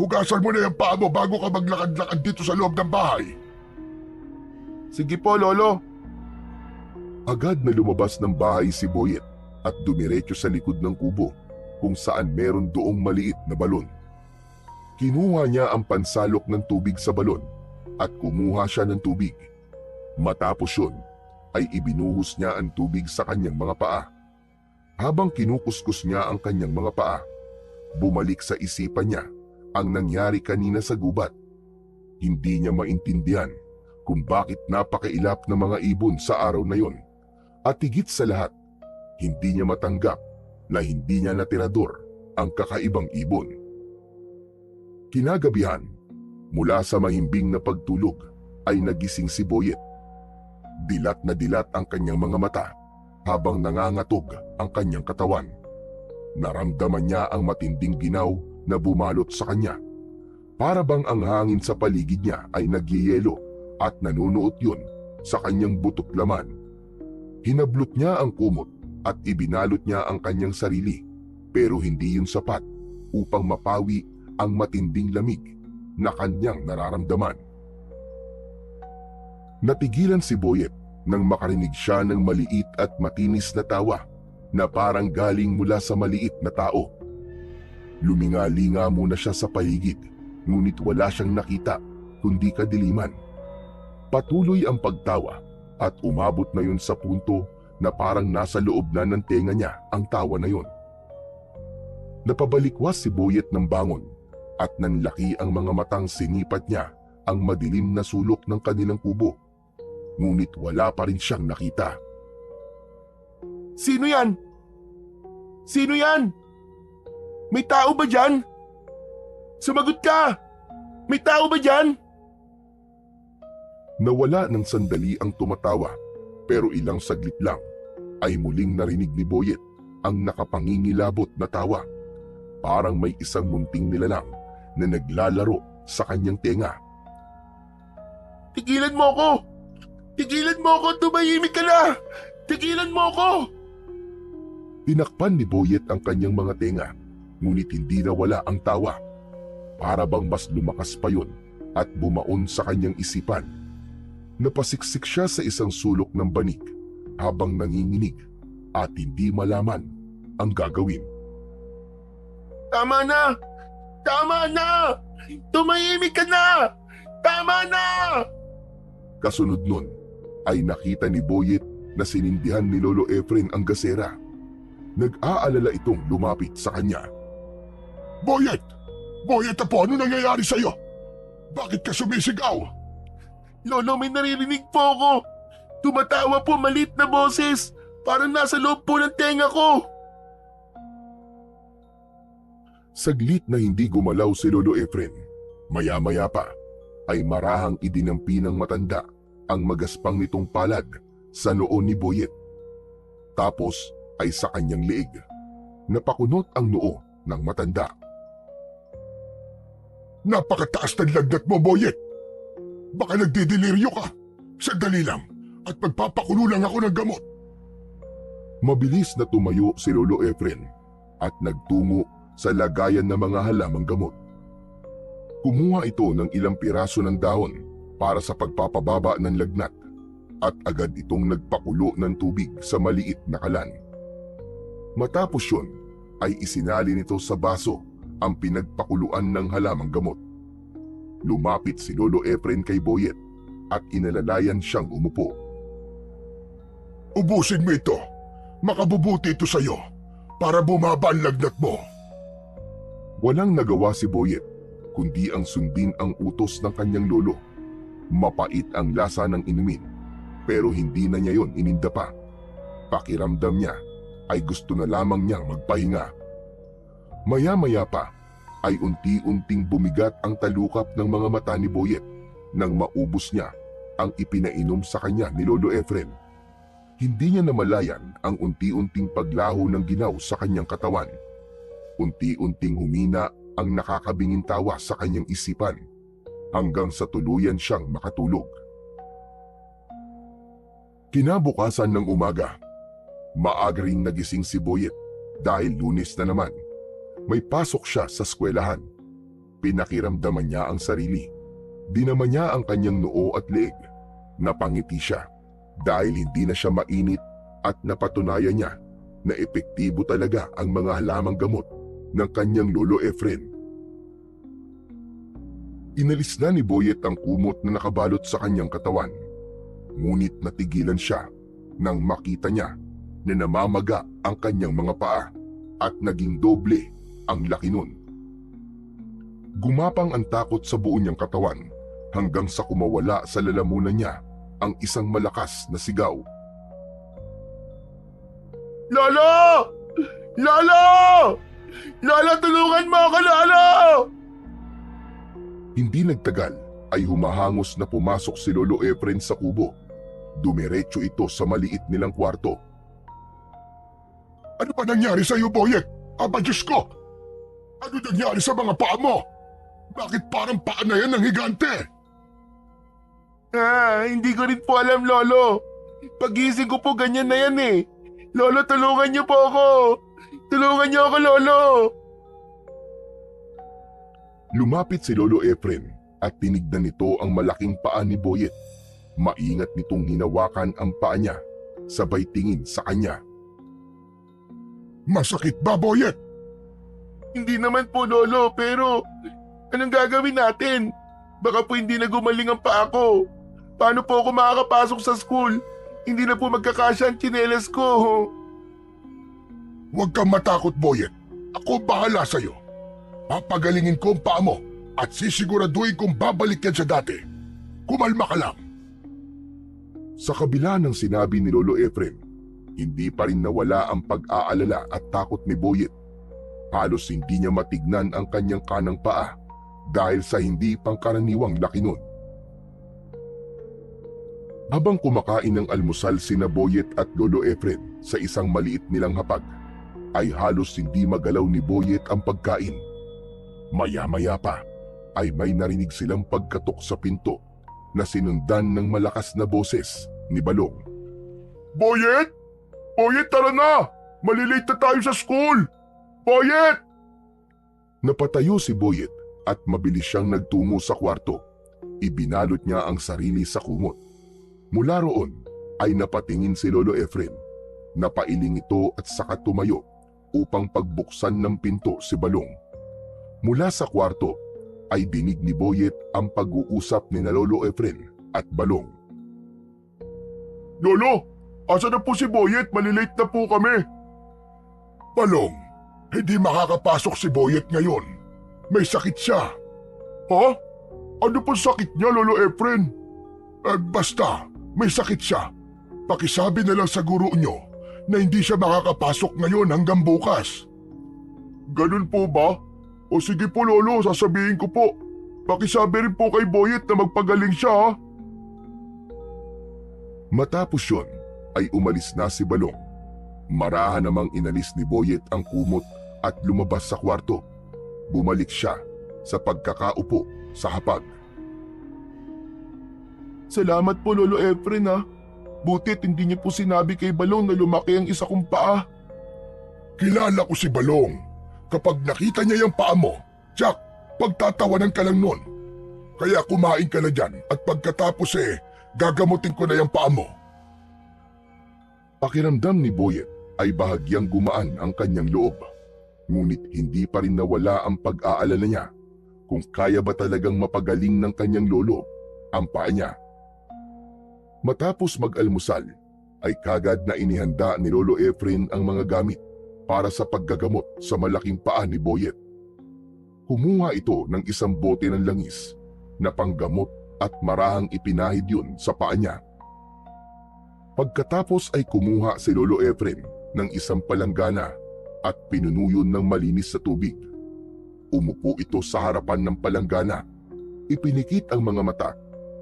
Hugasan mo na yung paa mo bago ka maglakad-lakad dito sa loob ng bahay. Sige po, Lolo. Agad na lumabas ng bahay si Boyet at dumiretso sa likod ng kubo kung saan meron doong maliit na balon. Kinuha niya ang pansalok ng tubig sa balon at kumuha siya ng tubig. Matapos yun, ay ibinuhos niya ang tubig sa kanyang mga paa. Habang kinukuskus niya ang kanyang mga paa, bumalik sa isipan niya ang nangyari kanina sa gubat. Hindi niya maintindihan kung bakit napakailap ng mga ibon sa araw na yon. At higit sa lahat, hindi niya matanggap na hindi niya natirador ang kakaibang ibon. Kinagabihan, mula sa mahimbing na pagtulog ay nagising si Boyet. Dilat na dilat ang kanyang mga mata habang nangangatog ang kanyang katawan. Naramdaman niya ang matinding ginaw na bumalot sa kanya. Para bang ang hangin sa paligid niya ay nagyeyelo at nanunuot yun sa kanyang butot laman. Hinablot niya ang kumot at ibinalot niya ang kanyang sarili, pero hindi yun sapat upang mapawi ang matinding lamig na kanyang nararamdaman. Natigilan si Boyet nang makarinig siya ng maliit at matinis na tawa na parang galing mula sa maliit na tao. Luminga-linga muna siya sa paligid, ngunit wala siyang nakita kundi kadiliman. Patuloy ang pagtawa at umabot na yun sa punto na parang nasa loob na ng tenga niya ang tawa na yun. Napabalikwas si Boyet ng bangon at nanlaki ang mga matang sinipat niya ang madilim na sulok ng kanilang kubo. Ngunit wala pa rin siyang nakita. Sino yan? Sino yan? May tao ba dyan? Sumagot ka! May tao ba dyan? Nawala ng sandali ang tumatawa, pero ilang saglit lang ay muling narinig ni Boyet ang nakapangingilabot na tawa. Parang may isang munting nilalang na naglalaro sa kanyang tenga. Tigilan mo ko! Tigilan mo ko! Tumahimik ka na! Tigilan mo ko! Tinakpan ni Boyet ang kanyang mga tenga, ngunit hindi nawala ang tawa. Para bang mas lumakas pa yun at bumaon sa kanyang isipan. Napasiksik siya sa isang sulok ng banig habang nanginginig at hindi malaman ang gagawin. Tama na! Tama na! Tumahimik ka na! Tama na! Kasunod nun ay nakita ni Boyet na sinindihan ni Lolo Efren ang gasera. Nag-aalala itong lumapit sa kanya. Boyet! Boyet po, ano nangyayari sa'yo? Bakit ka sumisigaw? Lolo, may naririnig po ako. Tumatawa po maliit na boses. Parang nasa loob po ng tenga ko. Saglit na hindi gumalaw si Lolo Efren. Maya-maya pa ay marahang idinampi ng matanda ang magaspang nitong palad sa noo ni Boyet. Tapos ay sa kanyang liig. Napakunot ang noo ng matanda. Napakataas ng lagnat mo, Boyet. Baka nagdideliryo ka. Sandali lang at magpapakulo lang ako ng gamot. Mabilis na tumayo si Lolo Efren at nagtungo sa lagayan ng mga halamang gamot. Kumuha ito ng ilang piraso ng dahon para sa pagpapababa ng lagnat at agad itong nagpakulo ng tubig sa maliit na kalan. Matapos yun ay isinali nito sa baso ang pinagpakuluan ng halamang gamot. Lumapit si Lolo Efren kay Boyet at inalalayan siyang umupo. Ubusin mo ito. Makabubuti ito sa'yo para bumaba ang lagnat mo. Walang nagawa si Boyet kundi ang sundin ang utos ng kanyang lolo. Mapait ang lasa ng inumin pero hindi na niya yon ininda pa. Pakiramdam niya ay gusto na lamang niyang magpahinga. Maya-maya pa ay unti-unting bumigat ang talukap ng mga mata ni Boyet nang maubos niya ang ipinainom sa kanya ni Lolo Efren. Hindi niya namalayan ang unti-unting paglaho ng ginaw sa kanyang katawan. Unti-unting humina ang nakakabinging tawa sa kanyang isipan hanggang sa tuluyan siyang makatulog. Kinabukasan ng umaga, maaga ring nagising si Boyet dahil Lunes na naman. May pasok siya sa eskwelahan. Pinakiramdaman niya ang sarili. Dinama niya ang kanyang noo at leeg. Napangiti siya dahil hindi na siya mainit at napatunayan niya na epektibo talaga ang mga halamang gamot ng kanyang Lolo Efren. Inalis na ni Boyet ang kumot na nakabalot sa kanyang katawan. Ngunit natigilan siya nang makita niya na namamaga ang kanyang mga paa at naging doble ang laki nun. Gumapang ang takot sa buo niyang katawan hanggang sa kumawala sa lalamunan niya ang isang malakas na sigaw. Lolo! Lolo! Lolo, tulungan mo ako, Lolo! Hindi nagtagal ay humahangos na pumasok si Lolo Efren sa kubo. Dumiretso ito sa maliit nilang kwarto. Ano pa nangyari sa iyo, Boyet? Aba, Diyos ko! Ano nangyari sa mga paa mo? Bakit parang paa na yan ng higante? Hindi ko rin po alam, Lolo. Pagising ko po ganyan na yan eh. Lolo, tulungan niyo po ako. Tulungan niyo ako, Lolo. Lumapit si Lolo Efren at tinignan nito ang malaking paa ni Boyet. Maingat nitong hinawakan ang paa niya, sabay tingin sa kanya. Masakit ba, Boyet? Hindi naman po, Lolo, pero anong gagawin natin? Baka po hindi na gumaling ang paa ko. Paano po ako makakapasok sa school? Hindi na po magkakasya ang tsinelas ko. Huwag kang matakot, Boyet. Ako bahala sa'yo. Papagalingin ko ang paa mo at sisiguraduhin kong babalik yan sa dati. Kumalma ka lang. Sa kabila ng sinabi ni Lolo Efren, hindi pa rin nawala ang pag-aalala at takot ni Boyet. Halos hindi niya matignan ang kanyang kanang paa dahil sa hindi pangkaraniwang laki nun. Habang kumakain ng almusal sina Boyet at Lolo Efren sa isang maliit nilang hapag, ay halos hindi magalaw ni Boyet ang pagkain. Maya-maya pa ay may narinig silang pagkatok sa pinto na sinundan ng malakas na boses ni Balong. Boyet! Boyet, tara na! Malilate na tayo sa school! Boyet! Napatayo si Boyet at mabilis siyang nagtungo sa kwarto. Ibinalot niya ang sarili sa kumot. Mula roon ay napatingin si Lolo Efren. Napailing ito at saka tumayo upang pagbuksan ng pinto si Balong. Mula sa kwarto ay dinig ni Boyet ang pag-uusap ni na Lolo Efren at Balong. Lolo, asa na po si Boyet? Malilate na po kami. Balong, hindi makakapasok si Boyet ngayon. May sakit siya. Ha? Ano po sakit niya, Lolo Efren? Basta, may sakit siya. Pakisabi na lang sa guro nyo na hindi siya makakapasok ngayon hanggang bukas. Ganun po ba? O sige po, Lolo, sasabihin ko po. Pakisabi rin po kay Boyet na magpagaling siya, ha? Matapos yun ay umalis na si Balong. Marahan namang inalis ni Boyet ang kumot at lumabas sa kwarto. Bumalik siya sa pagkakaupo sa hapag. Salamat po Lolo Efren ha. Butit hindi niyo po sinabi kay Balong na lumaki ang isa kong paa. Kilala ko si Balong. Kapag nakita niya yung paa mo, Jack, pagtatawanan ka lang nun. Kaya kumain ka na dyan at pagkatapos gagamutin ko na yung paa mo. Pakiramdam ni Boyet ay bahagyang gumaan ang kanyang loob. Ngunit hindi pa rin nawala ang pag-aalala niya kung kaya ba talagang mapagaling ng kanyang lolo ang paa niya. Matapos mag-almusal ay kagad na inihanda ni Lolo Efren ang mga gamit para sa paggagamot sa malaking paa ni Boyet. Kumuha ito ng isang bote ng langis na panggamot at marahang ipinahid yun sa paa niya. Pagkatapos ay kumuha si Lolo Efren ng isang palanggana at pinunuyo ng malinis sa tubig. Umupo ito sa harapan ng palanggana, ipinikit ang mga mata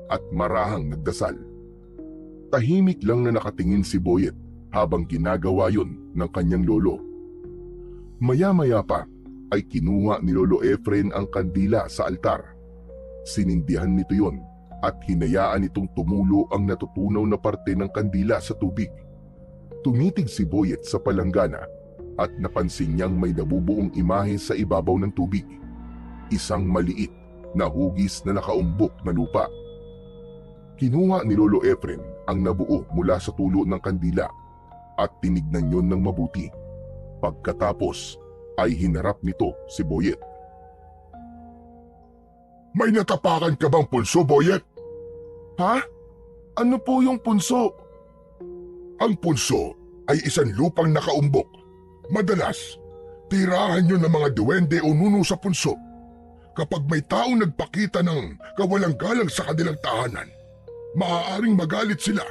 at marahang nagdasal. Tahimik lang na nakatingin si Boyet habang ginagawa yun ng kanyang lolo. Maya-maya pa ay kinuha ni Lolo Efren ang kandila sa altar. Sinindihan nito yon at hinayaan itong tumulo ang natutunaw na parte ng kandila sa tubig. Tumitig si Boyet sa palanggana at napansin niyang may nabubuong imahe sa ibabaw ng tubig. Isang maliit na hugis na nakaumbok na lupa. Kinuha ni Lolo Efren ang nabuo mula sa tulo ng kandila at tinignan yon ng mabuti. Pagkatapos ay hinarap nito si Boyet. May natapakan ka bang punso, Boyet? Ha? Ano po yung punso? Ang punso ay isang lupang nakaumbok. Madalas, tirahan yun ng mga duwende o nuno sa punso. Kapag may taong nagpakita ng kawalang galang sa kanilang tahanan, maaaring magalit sila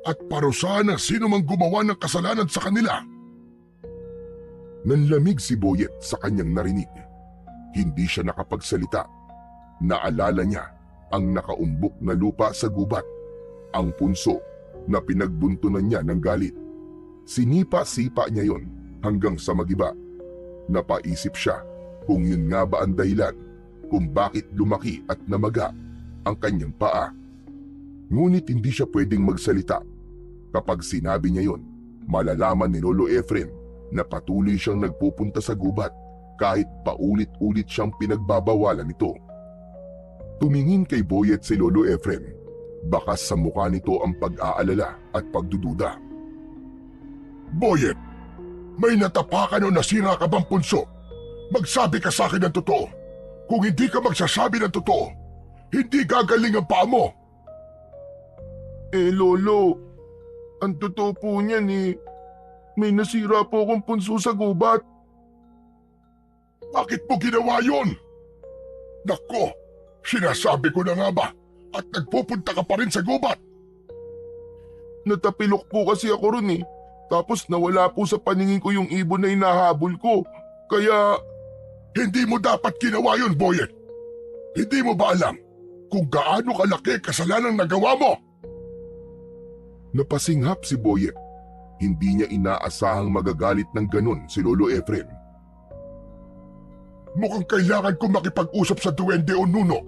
at parusahan ng sino mang gumawa ng kasalanan sa kanila. Nanlamig si Boyet sa kanyang narinig. Hindi siya nakapagsalita. Naalala niya ang nakaumbok na lupa sa gubat, ang punso na pinagbuntunan niya ng galit. Sinipa-sipa niya yon hanggang sa magiba. Napaisip siya kung yun nga ba ang dahilan kung bakit lumaki at namaga ang kanyang paa. Ngunit hindi siya pwedeng magsalita. Kapag sinabi niya yon, malalaman ni Lolo Efren na patuloy siyang nagpupunta sa gubat kahit paulit-ulit siyang pinagbabawalan nito. Tumingin kay Boyet si Lolo Efren. Bakas sa mukha nito ang pag-aalala at pagdududa. Boyet, may natapakan o nasira ka bang punso? Magsabi ka sa akin ng totoo. Kung hindi ka magsasabi ng totoo, hindi gagaling ang paa mo. Lolo, ang totoo po niyan may nasira po akong punso sa gubat. Bakit mo ginawa yun? Nako, sinasabi ko na nga ba at nagpupunta ka pa rin sa gubat? Natapilok po kasi ako ron Tapos nawala po sa paningin ko yung ibon na hinahabol ko. Kaya... Hindi mo dapat ginawa yun, Boyet. Hindi mo ba alam kung gaano kalaki kasalanan nagawa mo? Napasinghap si Boyet. Hindi niya inaasahang magagalit ng ganun si Lolo Efren. Mukhang kailangan kong makipag-usap sa duwende o nuno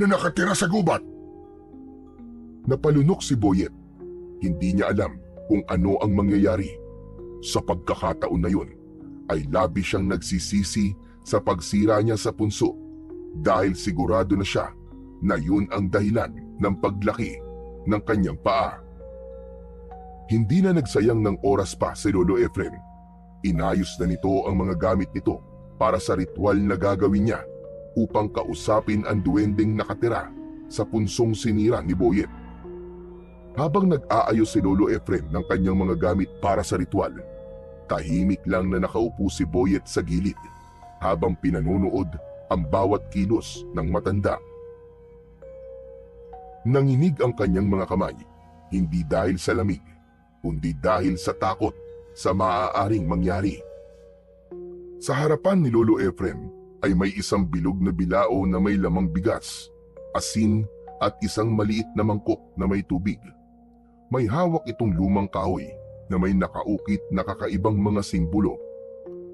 na nakatira sa gubat. Napalunok si Boyet. Hindi niya alam kung ano ang mangyayari. Sa pagkakataon na yun, ay labis siyang nagsisisi sa pagsira niya sa punso dahil sigurado na siya na yun ang dahilan ng paglaki ng kanyang paa. Hindi na nagsayang ng oras pa si Lolo Efren. Inayos na nito ang mga gamit nito para sa ritual na gagawin niya upang kausapin ang duwendeng nakatira sa punsong sinira ni Boyet. Habang nag-aayos si Lolo Efren ng kanyang mga gamit para sa ritual, tahimik lang na nakaupo si Boyet sa gilid habang pinanunood ang bawat kilos ng matanda. Nanginig ang kanyang mga kamay, hindi dahil sa lamig, kundi dahil sa takot sa maaaring mangyari. Sa harapan ni Lolo Efren ay may isang bilog na bilao na may lamang bigas, asin at isang maliit na mangkok na may tubig. May hawak itong lumang kahoy na may nakaukit na kakaibang mga simbolo.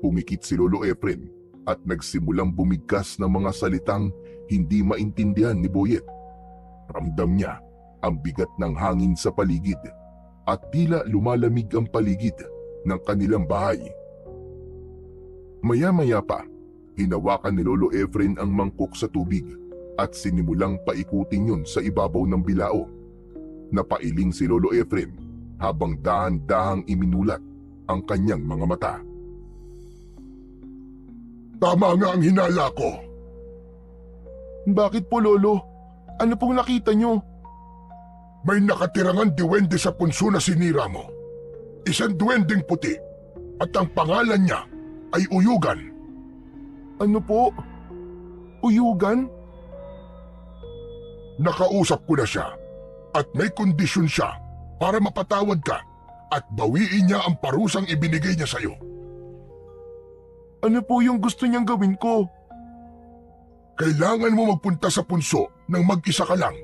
Pumikit si Lolo Efren at nagsimulang bumigkas ng mga salitang hindi maintindihan ni Boyet. Ramdam niya ang bigat ng hangin sa paligid at tila lumalamig ang paligid ng kanilang bahay. Maya-maya pa, hinawakan ni Lolo Efren ang mangkok sa tubig at sinimulang paikutin yun sa ibabaw ng bilao. Napailing si Lolo Efren habang dahan-dahang iminulat ang kanyang mga mata. Tama nga ang hinala ko. Bakit po, Lolo? Ano pong nakita nyo? May nakatirangan duwende sa punso na sinira mo. Isang duwendeng puti at ang pangalan niya ay Uyugan. Ano po? Uyugan? Nakausap ko na siya at may kondisyon siya para mapatawad ka at bawiin niya ang parusang ibinigay niya sa'yo. Ano po yung gusto niyang gawin ko? Kailangan mo magpunta sa punso nang mag-isa ka lang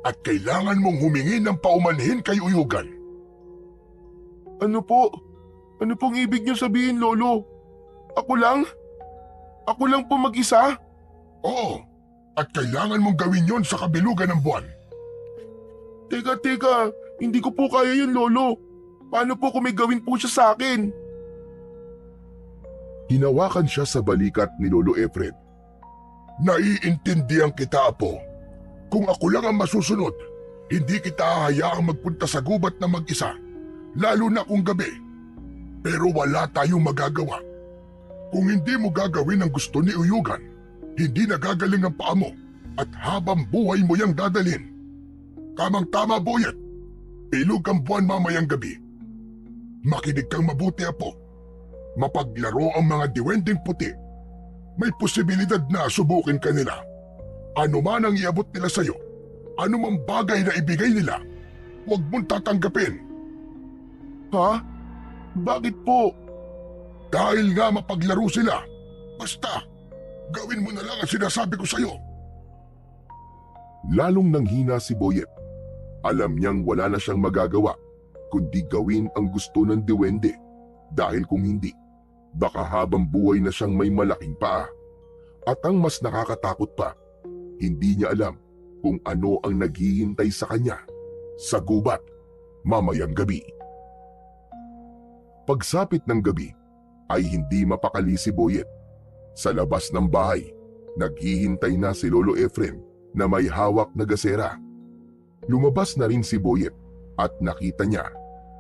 at kailangan mong humingi ng paumanhin kay Uyugan. Ano po? Ano pong ibig niyo sabihin, Lolo? Ako lang? Ako lang po mag-isa? Oo, at kailangan mong gawin yon sa kabilugan ng buwan. Teka, hindi ko po kaya yun, Lolo. Paano po kung may gawin po siya sa akin? Hinawakan siya sa balikat ni Lolo Efren. Naiintindihan kita, Apo. Kung ako lang ang masusunod, hindi kita hahayaang magpunta sa gubat na mag-isa, lalo na kung gabi. Pero wala tayong magagawa. Kung hindi mo gagawin ang gusto ni Uyugan, hindi nagagaling ang paa mo at habang buhay mo yang dadalhin. Kamang-tama, Boyet. Ilog ang buwan mamayang gabi. Makinig kang mabuti, Apo. Mapaglaro ang mga diwendeng puti. May posibilidad na subukin ka nila. Ano man ang iabot nila sa'yo, ano mang bagay na ibigay nila, huwag mong tatanggapin. Ha? Bakit po? Dahil nga mapaglaro sila. Basta, gawin mo na lang ang sinasabi ko sa'yo. Lalong nanghina si Boyet. Alam niyang wala na siyang magagawa kundi gawin ang gusto ng diwende dahil kung hindi, baka habang buhay na siyang may malaking paa. At ang mas nakakatakot pa, hindi niya alam kung ano ang naghihintay sa kanya sa gubat mamayang gabi. Pagsapit ng gabi ay hindi mapakali si Boyet. Sa labas ng bahay, naghihintay na si Lolo Efren na may hawak na gasera. Lumabas na rin si Boyet at nakita niya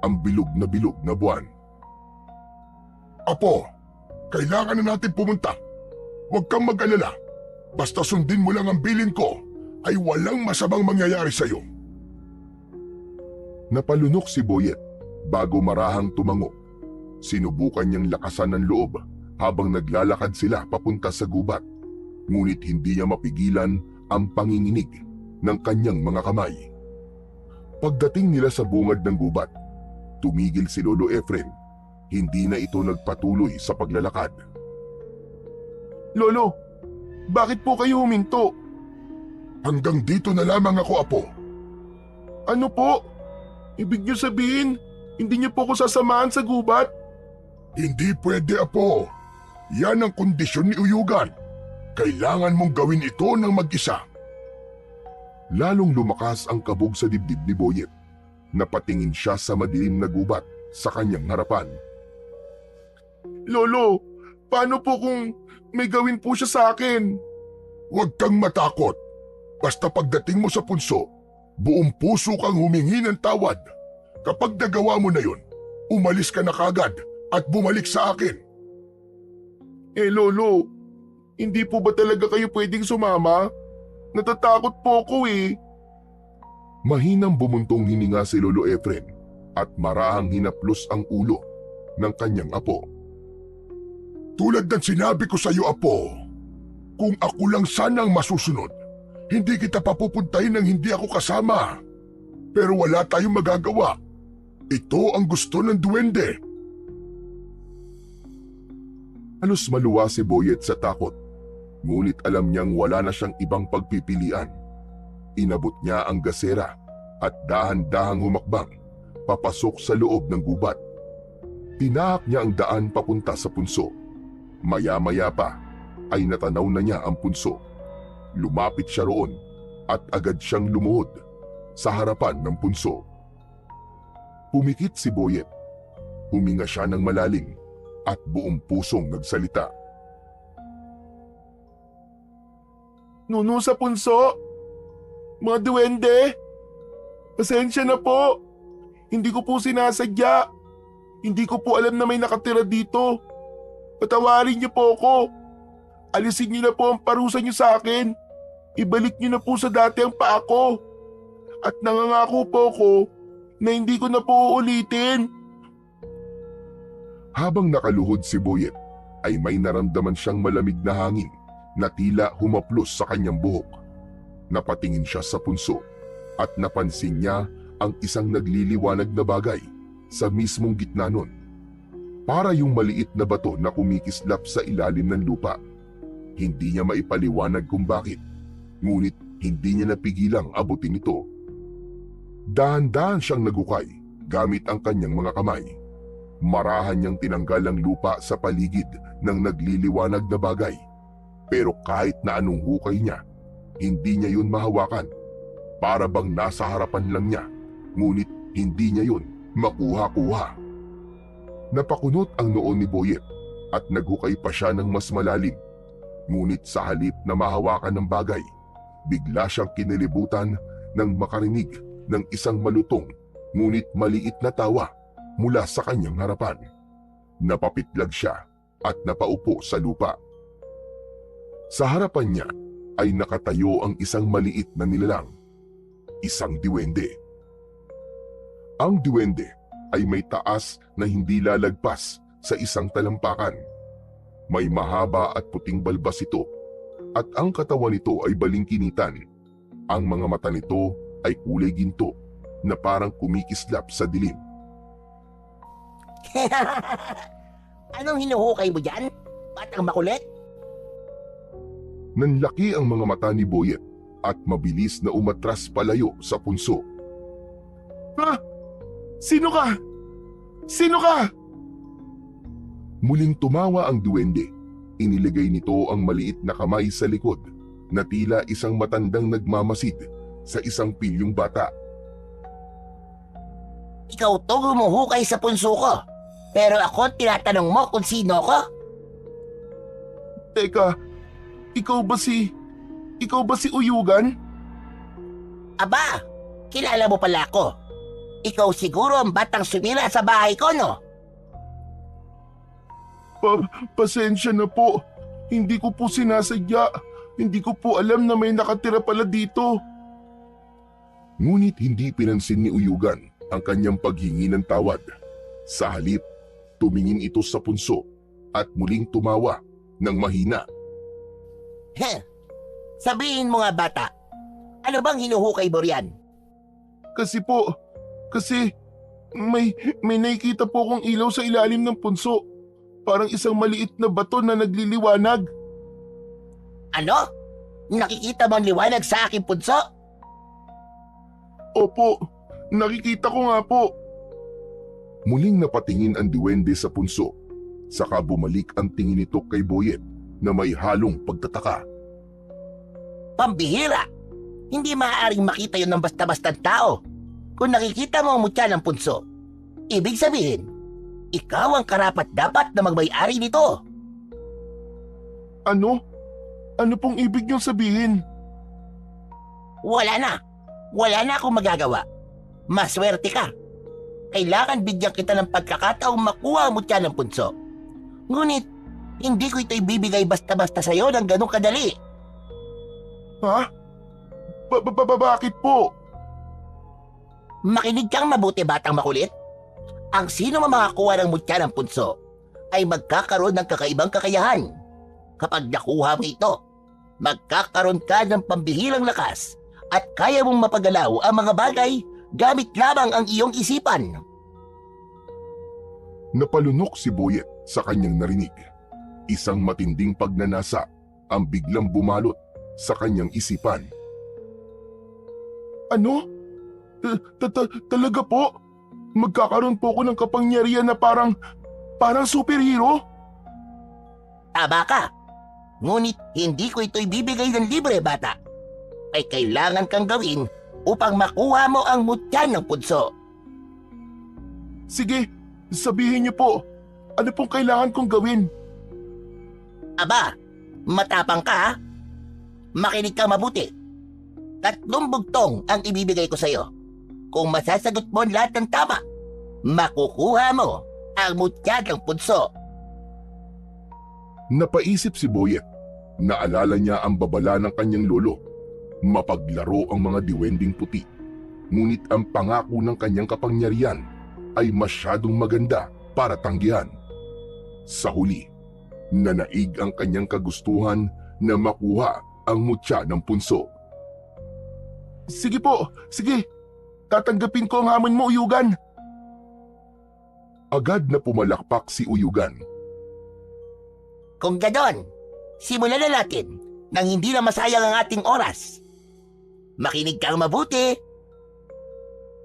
ang bilog na buwan. Apo, kailangan na natin pumunta. Huwag kang mag-alala. Basta sundin mo lang ang bilin ko ay walang masamang mangyayari sa'yo. Napalunok si Boyet bago marahang tumango. Sinubukan niyang lakasan ng loob habang naglalakad sila papunta sa gubat. Ngunit hindi niya mapigilan ang panginginig ng kanyang mga kamay. Pagdating nila sa bungad ng gubat, tumigil si Lolo Efren. Hindi na ito nagpatuloy sa paglalakad. Lolo, bakit po kayo huminto? Hanggang dito na lamang ako, Apo. Ano po? Ibig niyo sabihin, hindi niyo po ako sasamahan sa gubat? Hindi pwede, Apo. Yan ang kondisyon ni Uyugan. Kailangan mong gawin ito ng mag-isa. Lalong lumakas ang kabog sa dibdib ni Boyet. Napatingin siya sa madilim na gubat sa kanyang harapan. Lolo, paano po kung may gawin po siya sa akin? Huwag kang matakot. Basta pagdating mo sa punso, buong puso kang humingi ng tawad. Kapag nagawa mo na yun, umalis ka na kagad at bumalik sa akin. Lolo, hindi po ba talaga kayo pwedeng sumama? Natatakot po ako eh. Mahinang bumuntong hininga si Lolo Efren at marahang hinaplos ang ulo ng kanyang apo. Tulad ng sinabi ko sa iyo, Apo, kung ako lang sana ang masusunod, hindi kita papupuntahin nang hindi ako kasama. Pero wala tayong magagawa. Ito ang gusto ng duwende. Halos maluwa si Boyet sa takot, ngunit alam niyang wala na siyang ibang pagpipilian. Inabot niya ang gasera at dahan-dahang humakbang papasok sa loob ng gubat Tinahak niya ang daan papunta sa punso. Maya-maya pa ay natanaw na niya ang punso. Lumapit siya roon at agad siyang lumuhod sa harapan ng punso. Pumikit si Boyet. Huminga siya ng malalim at buong pusong nagsalita. Nuno sa punso! Mga duwende! Pasensya na po! Hindi ko po sinasadya. Hindi ko po alam na may nakatira dito. Patawarin niyo po ako. Alisin niyo na po ang parusa niyo sa akin. Ibalik niyo na po sa dati ang paa ko. At nangangako po ako na hindi ko na po uulitin. Habang nakaluhod si Boyet ay may naramdaman siyang malamig na hangin na tila humaplos sa kanyang buhok. Napatingin siya sa punso at napansin niya ang isang nagliliwanag na bagay sa mismong gitna nun. Para yung maliit na bato na kumikislap sa ilalim ng lupa. Hindi niya maipaliwanag kung bakit, ngunit hindi niya napigilang abutin ito. Dahan-dahan siyang nagukay gamit ang kanyang mga kamay. Marahan niyang tinanggal ang lupa sa paligid ng nagliliwanag na bagay. Pero kahit na anong hukay niya, hindi niya yun mahawakan. Para bang nasa harapan lang niya, ngunit hindi niya yun makuha-kuha. Napakunot ang noo ni Boyet at naghukay pa siya ng mas malalim. Ngunit sa halip na mahawakan ng bagay, bigla siyang kinilibutan nang makarinig ng isang malutong ngunit maliit na tawa mula sa kanyang harapan. Napapitlag siya at napaupo sa lupa. Sa harapan niya ay nakatayo ang isang maliit na nilalang, isang diwende. Ang diwende ay may taas na hindi lalagpas sa isang talampakan. May mahaba at puting balbas ito at ang katawan nito ay balingkinitan. Ang mga mata nito ay kulay ginto na parang kumikislap sa dilim. Anong hinuhukay mo dyan? Batang makulit? Nanlaki ang mga mata ni Boyet at mabilis na umatras palayo sa punso. Ha? Sino ka? Sino ka? Muling tumawa ang duwende. Iniligay nito ang maliit na kamay sa likod na tila isang matandang nagmamasid sa isang pilyong bata. Ikaw to humuhukay sa punso ko. Pero ako tinatanong mo kung sino ko? Teka, ikaw ba si Uyugan? Aba, kilala mo pala ako. Ikaw siguro ang batang sumira sa bahay ko, no? Pasensya na po. Hindi ko po sinasadya. Hindi ko po alam na may nakatira pala dito. Ngunit hindi pinansin ni Uyugan ang kanyang paghingi ng tawad. Sa halip, tumingin ito sa punso at muling tumawa ng mahina. Sabihin mo nga bata, ano bang hinuhukay mo riyan? Kasi may nakikita po akong ilaw sa ilalim ng punso. Parang isang maliit na bato na nagliliwanag. Ano? Nakikita mo ang liwanag sa aking punso? Opo, nakikita ko nga po. Muling napatingin ang diwende sa punso. Saka bumalik ang tingin nito kay Boyet na may halong pagtataka. Pambihira! Hindi maaaring makita yun ng basta-bastang tao. Kung nakikita mo ang mutya ng punso, ibig sabihin, ikaw ang karapat-dapat na magmay-ari nito. Ano? Ano pong ibig niyong sabihin? Wala na akong magagawa. Maswerte ka. Kailangan bigyan kita ng pagkakataong makuha ang mutya ng punso. Ngunit, hindi ko ito ibibigay basta-basta sa'yo ng ganong kadali. Ha? Bakit po? Makinig kang mabuti, batang makulit. Ang sino makakuha ng mutya ng punso ay magkakaroon ng kakaibang kakayahan. Kapag nakuha mo ito, magkakaroon ka ng pambihirang lakas at kaya mong mapagalaw ang mga bagay gamit lamang ang iyong isipan. Napalunok si Boyet sa kanyang narinig. Isang matinding pagnanasa ang biglang bumalot sa kanyang isipan. Ano? Talaga po? Magkakaroon po ako ng kapangyarihan na parang Parang superhero? Tama ka. Ngunit hindi ko ito ibibigay ng libre, bata. Ay kailangan kang gawin upang makuha mo ang mutya ng punso. Sige, sabihin niyo po. Ano pong kailangan kong gawin? Aba, matapang ka ha? Makinig ka mabuti. 3 bugtong ang ibibigay ko sa'yo. Kung masasagot mo ang lahat ng tama, makukuha mo ang mutya ng punso. Napaisip si Boyet. Naalala niya ang babala ng kanyang lolo. Mapaglaro ang mga diwending puti. Ngunit ang pangako ng kanyang kapangyarihan ay masyadong maganda para tanggihan. Sa huli, nanaig ang kanyang kagustuhan na makuha ang mutya ng punso. Sige po, sige. Tatanggapin ko ang hamon mo, Uyugan. Agad na pumalakpak si Uyugan. Kung ganon, simulan na natin nang hindi na masayang ang ating oras. Makinig kang mabuti.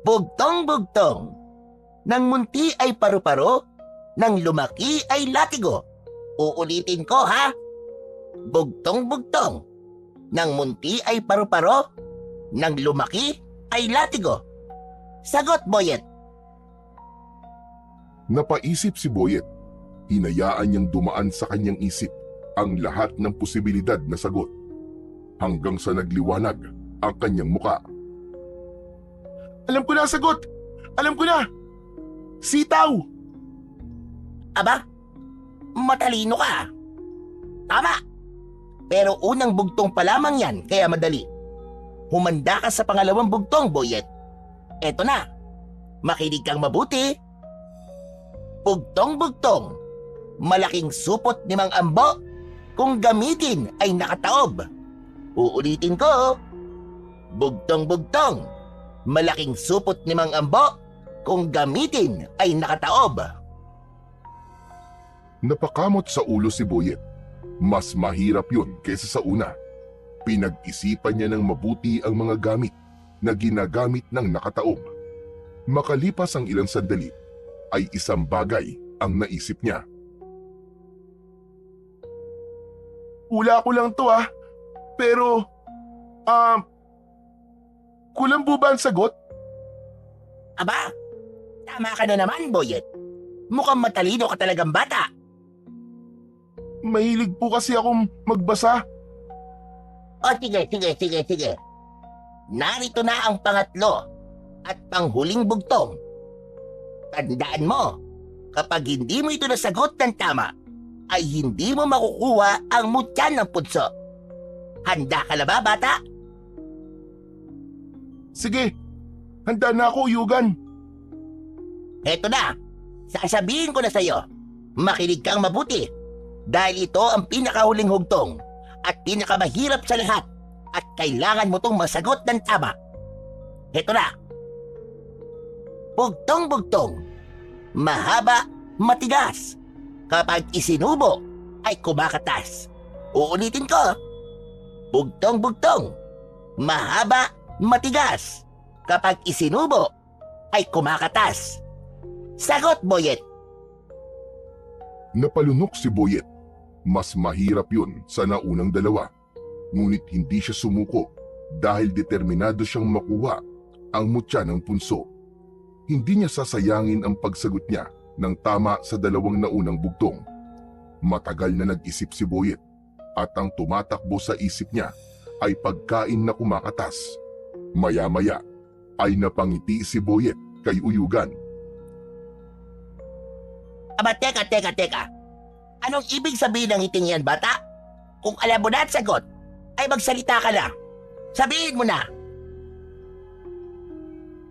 Bugtong-bugtong. Nang munti ay paru-paro, nang lumaki ay latigo. Uulitin ko ha. Bugtong-bugtong. Nang munti ay paru-paro, nang lumaki ay latigo. Sagot, Boyet. Napaisip si Boyet. Hinayaan niyang dumaan sa kanyang isip ang lahat ng posibilidad na sagot. Hanggang sa nagliwanag ang kanyang muka. Alam ko na ang sagot. Alam ko na. Sitaw. Aba, matalino ka. Tama. Pero unang bugtong pa lamang yan, kaya madali. Humanda ka sa pangalawang bugtong, Boyet. Eto na. Makinig kang mabuti. Bugtong-bugtong. Malaking supot ni Mang Ambo. Kung gamitin ay nakataob. Uulitin ko. Bugtong-bugtong. Malaking supot ni Mang Ambo. Kung gamitin ay nakataob. Napakamot sa ulo si Boyet. Mas mahirap yun kaysa sa una. Pinag-isipan niya ng mabuti ang mga gamit na ginagamit ng nakataob. Makalipas ang ilang sandali, ay isang bagay ang naisip niya. Hula ko lang to Pero, kulang po ba ang sagot? Aba, tama ka na naman, Boyet. Mukhang matalino ka talagang bata. Mahilig po kasi akong magbasa. O sige. Narito na ang pangatlo at panghuling bugtong. Tandaan mo, kapag hindi mo ito nasagot ng tama, ay hindi mo makukuha ang mutya ng punso. Handa ka na ba, bata? Sige, handa na ako, Uyugan. Eto na, sasabihin ko na sa'yo. Makinig kang mabuti dahil ito ang pinakahuling hugtong at pinakamahirap sa lahat at kailangan mo tong masagot ng tama. Eto na. Bugtong-bugtong. Mahaba, matigas. Kapag isinubo, ay kumakatas. Uulitin ko. Bugtong-bugtong. Mahaba, matigas. Kapag isinubo, ay kumakatas. Sagot, Boyet. Napalunok si Boyet. Mas mahirap yun sa naunang dalawa. Ngunit hindi siya sumuko dahil determinado siyang makuha ang mutya ng punso. Hindi niya sasayangin ang pagsagot niya ng tama sa dalawang naunang bugtong. Matagal na nag-isip si Boyet at ang tumatakbo sa isip niya ay pagkain na kumakatas. Maya-maya ay napangiti si Boyet kay Uyugan. Aba, teka. Anong ibig sabihin ng hiting yan, bata? Kung alam mo na at sagot, ay magsalita ka na. Sabihin mo na.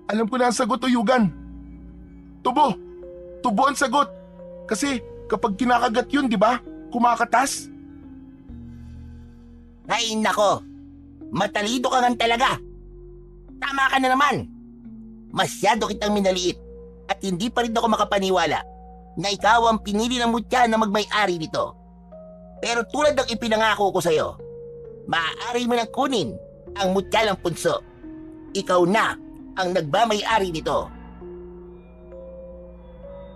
Alam ko na ang sagot, Uyugan. Tubo. Tubo ang sagot. Kasi kapag kinakagat yun, di ba? Kumakatas. Ay, nako. Matalino ka nga talaga. Tama ka na naman. Masyado kitang minaliit at hindi pa rin ako makapaniwala na ikaw ang pinili ng mutya na magmay-ari nito. Pero tulad ng ipinangako ko sa'yo, maaari mo nang kunin ang mutya ng punso. Ikaw na ang nagmamay-ari nito.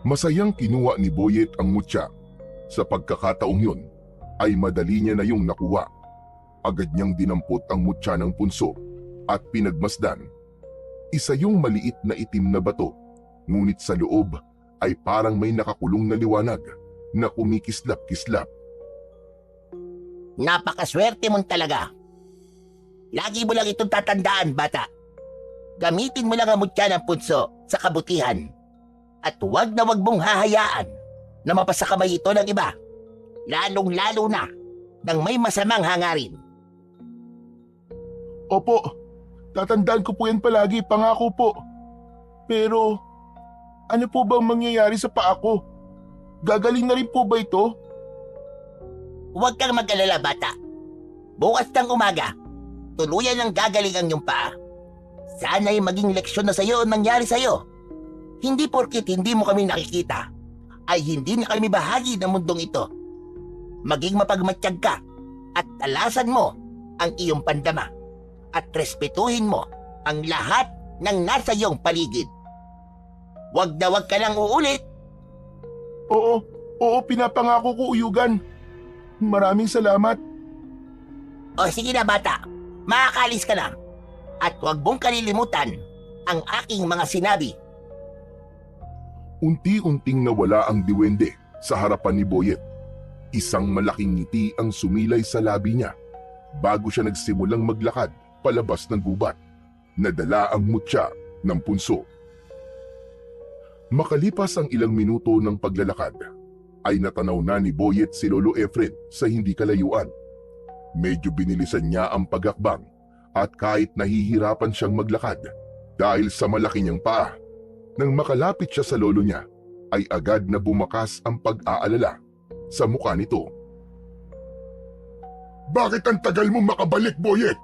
Masayang kinuha ni Boyet ang mutya. Sa pagkakataong yun, ay madali niya na yung nakuha. Agad niyang dinampot ang mutya ng punso at pinagmasdan. Isa yung maliit na itim na bato, ngunit sa loob ay parang may nakakulong na liwanag na kumikislap-kislap. Napakaswerte mong talaga. Lagi mo lang itong tatandaan, bata. Gamitin mo lang ang mutya ng punso sa kabutihan. At huwag na huwag mong hahayaan na mapasakamay ito ng iba. Lalong-lalo na ng may masamang hangarin. Opo, tatandaan ko po yan palagi, pangako po. Pero, ano po bang mangyayari sa paa ko? Gagaling na rin po ba ito? Huwag kang mag-alala, bata. Bukas ng umaga, tuluyan ng gagaling ang iyong paa. Sana'y maging leksyon na sa'yo ang nangyari sa'yo. Hindi porkit hindi mo kami nakikita, ay hindi na kami bahagi ng mundong ito. Maging mapagmatsyag ka at talasan mo ang iyong pandama at respetuhin mo ang lahat ng nasa iyong paligid. Huwag na huwag ka lang uulit. Oo, pinapangako ko, Uyugan. Maraming salamat. O sige na, bata, makakalis ka na. At huwag mong kalilimutan ang aking mga sinabi. Unti-unting nawala ang diwende sa harapan ni Boyet. Isang malaking ngiti ang sumilay sa labi niya bago siya nagsimulang maglakad palabas ng gubat. Nadala ang mutya ng punso. Makalipas ang ilang minuto ng paglalakad, ay natanaw na ni Boyet si Lolo Efren sa hindi kalayuan. Medyo binilisan niya ang pagakbang at kahit nahihirapan siyang maglakad dahil sa malaki niyang paa, nang makalapit siya sa lolo niya, ay agad na bumakas ang pag-aalala sa mukha nito. Bakit ang tagal mo makabalik, Boyet?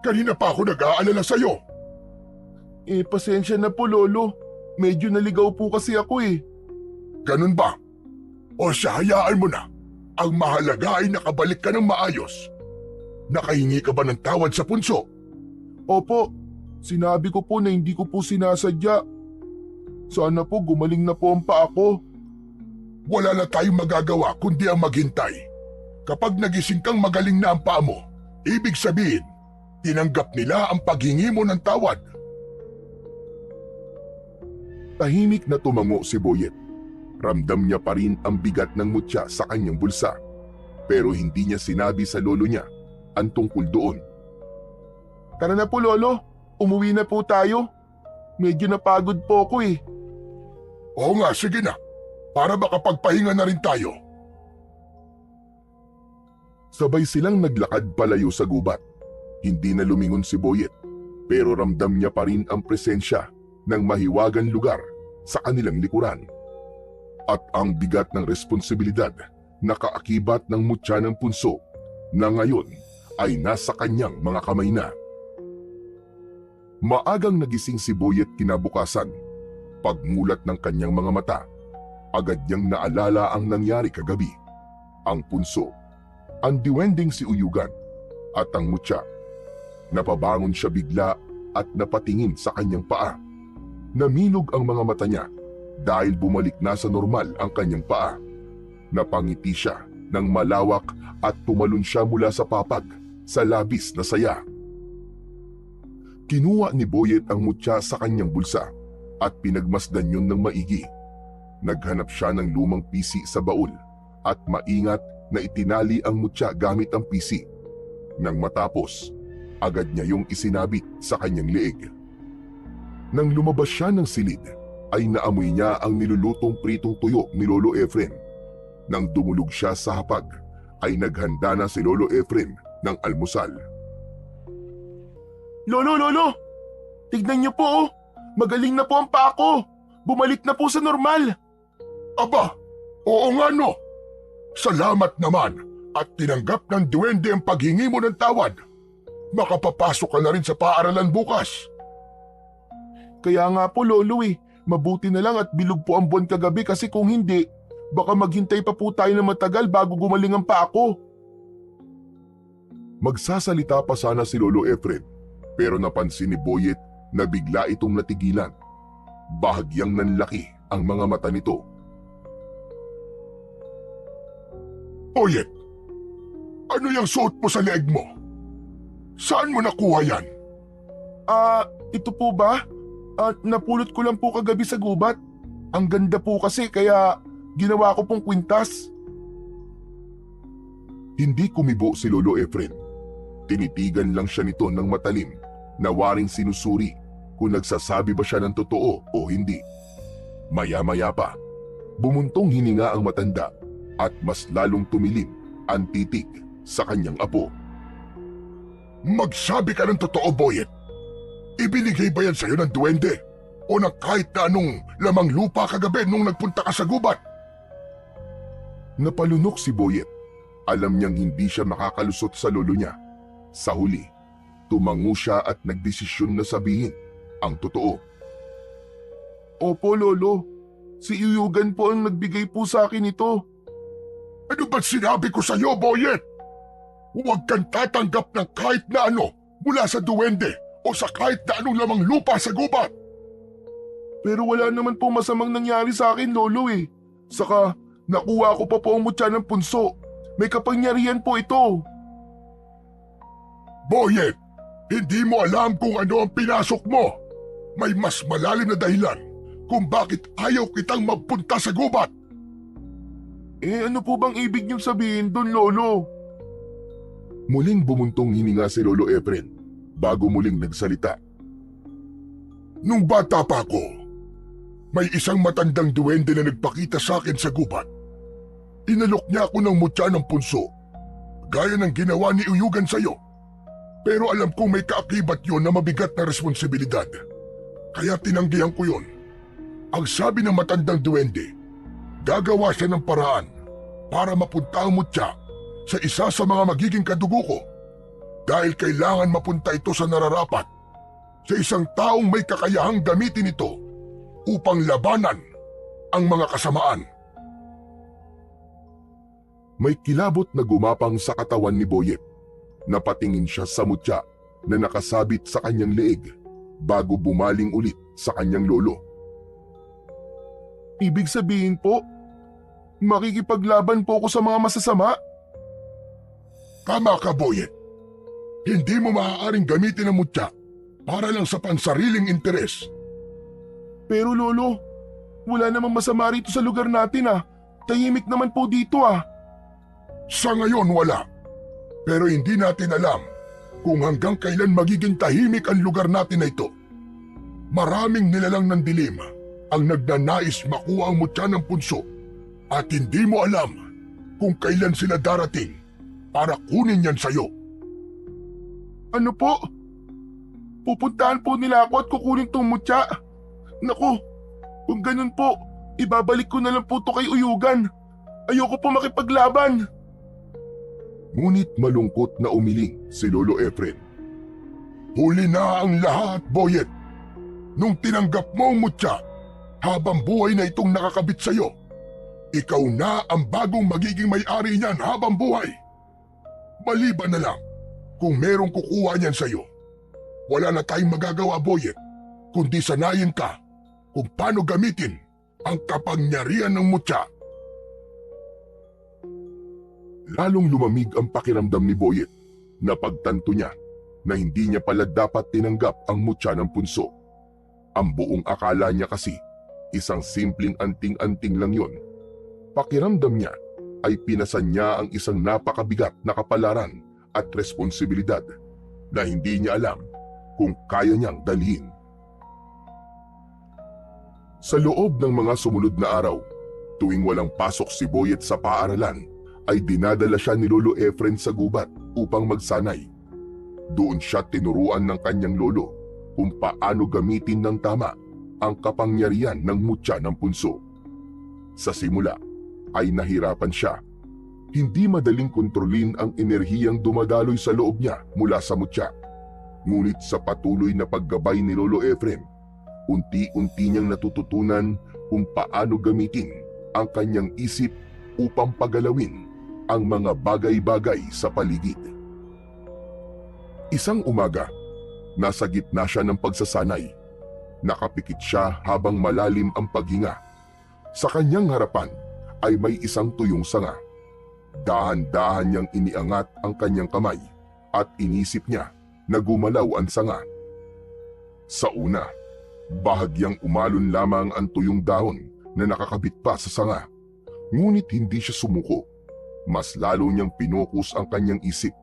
Kanina pa ako nag-aalala sa'yo. Pasensya na po, Lolo. Medyo naligaw po kasi ako eh. Ganun ba? O siya, hayaan mo na. Ang mahalaga ay nakabalik ka ng maayos. Nakahingi ka ba ng tawad sa punso? Opo, sinabi ko po na hindi ko po sinasadya. Sana po gumaling na po ang paa ko. Wala na tayong magagawa kundi ang maghintay. Kapag nagising kang magaling na ang paa mo, ibig sabihin, tinanggap nila ang paghingi mo ng tawad. Tahimik na tumango si Boyet. Ramdam niya pa rin ang bigat ng mutya sa kanyang bulsa. Pero hindi niya sinabi sa lolo niya ang tungkol doon. Tara na po, Lolo. Umuwi na po tayo. Medyo napagod po ako eh. Oo nga, sige na. Para makapagpahinga na rin tayo. Sabay silang naglakad palayo sa gubat. Hindi na lumingon si Boyet, pero ramdam niya pa rin ang presensya ng mahiwagang lugar sa kanilang likuran. At ang bigat ng responsibilidad na kaakibat ng mutya ng punso na ngayon ay nasa kanyang mga kamay na. Maagang nagising si Boyet kinabukasan. Pagmulat ng kanyang mga mata, agad niyang naalala ang nangyari kagabi. Ang punso, ang diwending si Uyugan, at ang mutya. Napabangon siya bigla at napatingin sa kanyang paa. Naminog ang mga mata niya dahil bumalik na sa normal ang kanyang paa. Napangiti siya ng malawak at tumalon siya mula sa papag sa labis na saya. Kinuha ni Boyet ang mutya sa kanyang bulsa at pinagmasdan yun ng maigi. Naghanap siya ng lumang pisi sa baul at maingat na itinali ang mutya gamit ang pisi. Nang matapos, agad niya yung isinabit sa kanyang leeg. Nang lumabas siya ng silid, ay naamoy niya ang nilulutong pritong tuyo ni Lolo Efren. Nang dumulog siya sa hapag, ay naghanda na si Lolo Efren ng almusal. Lolo! Tignan niyo po oh! Magaling na po ang paa ko! Bumalik na po sa normal! Aba, oo nga no. Salamat naman at tinanggap ng duwende ang paghingi mo ng tawad. Makapapasok ka na rin sa paaralan bukas. Kaya nga po, Lolo eh. Mabuti na lang at bilog po ang buwan kagabi kasi kung hindi, baka maghintay pa po tayo ng matagal bago gumaling ang paa ko. Magsasalita pa sana si Lolo Efren, pero napansin ni Boyet na bigla itong natigilan. Bahagyang nanlaki ang mga mata nito Boyet, ano yung suot mo sa leeg mo? Saan mo nakuha yan? Ito po ba? Napulot ko lang po kagabi sa gubat. Ang ganda po kasi kaya ginawa ko pong kwintas. Hindi kumibo si Lolo Efren. Tinitigan lang siya nito ng matalim na waring sinusuri kung nagsasabi ba siya ng totoo o hindi. Maya-maya pa, bumuntong hininga ang matanda at mas lalong tumilim ang titig sa kanyang apo. Magsabi ka ng totoo, Boyet. Ibinigay ba yan sa'yo ng duwende o ng kahit na anong lamang lupa kagabi nung nagpunta ka sa gubat? Napalunok si Boyet. Alam niyang hindi siya makakalusot sa lolo niya. Sa huli, tumango siya at nagdesisyon na sabihin ang totoo. Opo, Lolo. Si Uyugan po ang nagbigay po sa akin ito. Ano ba sinabi ko sa'yo, Boyet? Huwag kang tatanggap ng kahit na ano mula sa duwende o sa kahit na anong lamang lupa sa gubat. Pero wala naman po masamang nangyari sa akin, Lolo eh. Saka nakuha ko pa po ang mutya ng punso. May kapangyarihan po ito. Boyet, hindi mo alam kung ano ang pinasok mo. May mas malalim na dahilan kung bakit ayaw kitang magpunta sa gubat. Ano po bang ibig niyong sabihin doon, Lolo? Muling bumuntong hininga si Lolo Efren bago muling nagsalita. Nung bata pa ako, may isang matandang duwende na nagpakita sa akin sa gubat. Inalok niya ako ng mutya ng punso, gaya ng ginawa ni Uyugan sa'yo. Pero alam kong may kaakibat yon na mabigat na responsibilidad. Kaya tinanggihan ko yon. Ang sabi ng matandang duwende, gagawa siya ng paraan para mapunta ang mutya sa isa sa mga magiging kadugo ko. Dahil kailangan mapunta ito sa nararapat, sa isang taong may kakayahang gamitin ito upang labanan ang mga kasamaan. May kilabot na gumapang sa katawan ni Boyet. Napatingin siya sa mutya na nakasabit sa kanyang leeg bago bumaling ulit sa kanyang lolo. Ibig sabihin po, makikipaglaban po ako sa mga masasama? Tama ka, Boyet. Hindi mo maaaring gamitin ang mutya para lang sa pansariling interes. Pero Lolo, wala namang masama rito sa lugar natin ah. Tahimik naman po dito ah. Sa ngayon wala. Pero hindi natin alam kung hanggang kailan magiging tahimik ang lugar natin na ito. Maraming nilalang ng dilim ang nagnanais makuha ang mutya ng punso at hindi mo alam kung kailan sila darating para kunin yan sa'yo. Ano po? Pupuntahan po nila ako at kukunin tong mutya. Naku, kung ganun po, ibabalik ko na lang po to kay Uyugan. Ayoko po makipaglaban. Ngunit malungkot na umiling si Lolo Efren. Huli na ang lahat, Boyet. Nung tinanggap mo ang mutya, habang buhay na itong nakakabit sa'yo, ikaw na ang bagong magiging may-ari niyan habang buhay. Maliban na lang kung merong kukuha niyan sa'yo. Wala na tayong magagawa, Boyet, kundi sanayin ka kung paano gamitin ang kapangyarihan ng mutya. Lalong lumamig ang pakiramdam ni Boyet na pagtanto niya na hindi niya pala dapat tinanggap ang mutya ng punso. Ang buong akala niya kasi isang simpleng anting-anting lang yon. Pakiramdam niya ay pinasan niya ang isang napakabigat na kapalaran at responsibilidad na hindi niya alam kung kaya niyang dalhin. Sa loob ng mga sumunod na araw, tuwing walang pasok si Boyet sa paaralan, ay dinadala siya ni Lolo Efren sa gubat upang magsanay. Doon siya tinuruan ng kanyang lolo kung paano gamitin ng tama ang kapangyarihan ng mutya ng punso. Sa simula ay nahirapan siya. Hindi madaling kontrolin ang enerhiyang dumadaloy sa loob niya mula sa mutya. Ngunit sa patuloy na paggabay ni Lolo Efren, unti-unti niyang natututunan kung paano gamitin ang kanyang isip upang pagalawin ang mga bagay-bagay sa paligid. Isang umaga, nasa gitna siya ng pagsasanay. Nakapikit siya habang malalim ang paghinga. Sa kanyang harapan ay may isang tuyong sanga. Dahan-dahan niyang iniangat ang kanyang kamay at inisip niya na gumalaw ang sanga. Sa una, bahagyang umalon lamang ang tuyong dahon na nakakabit pa sa sanga. Ngunit hindi siya sumuko. Mas lalo niyang pinokus ang kanyang isip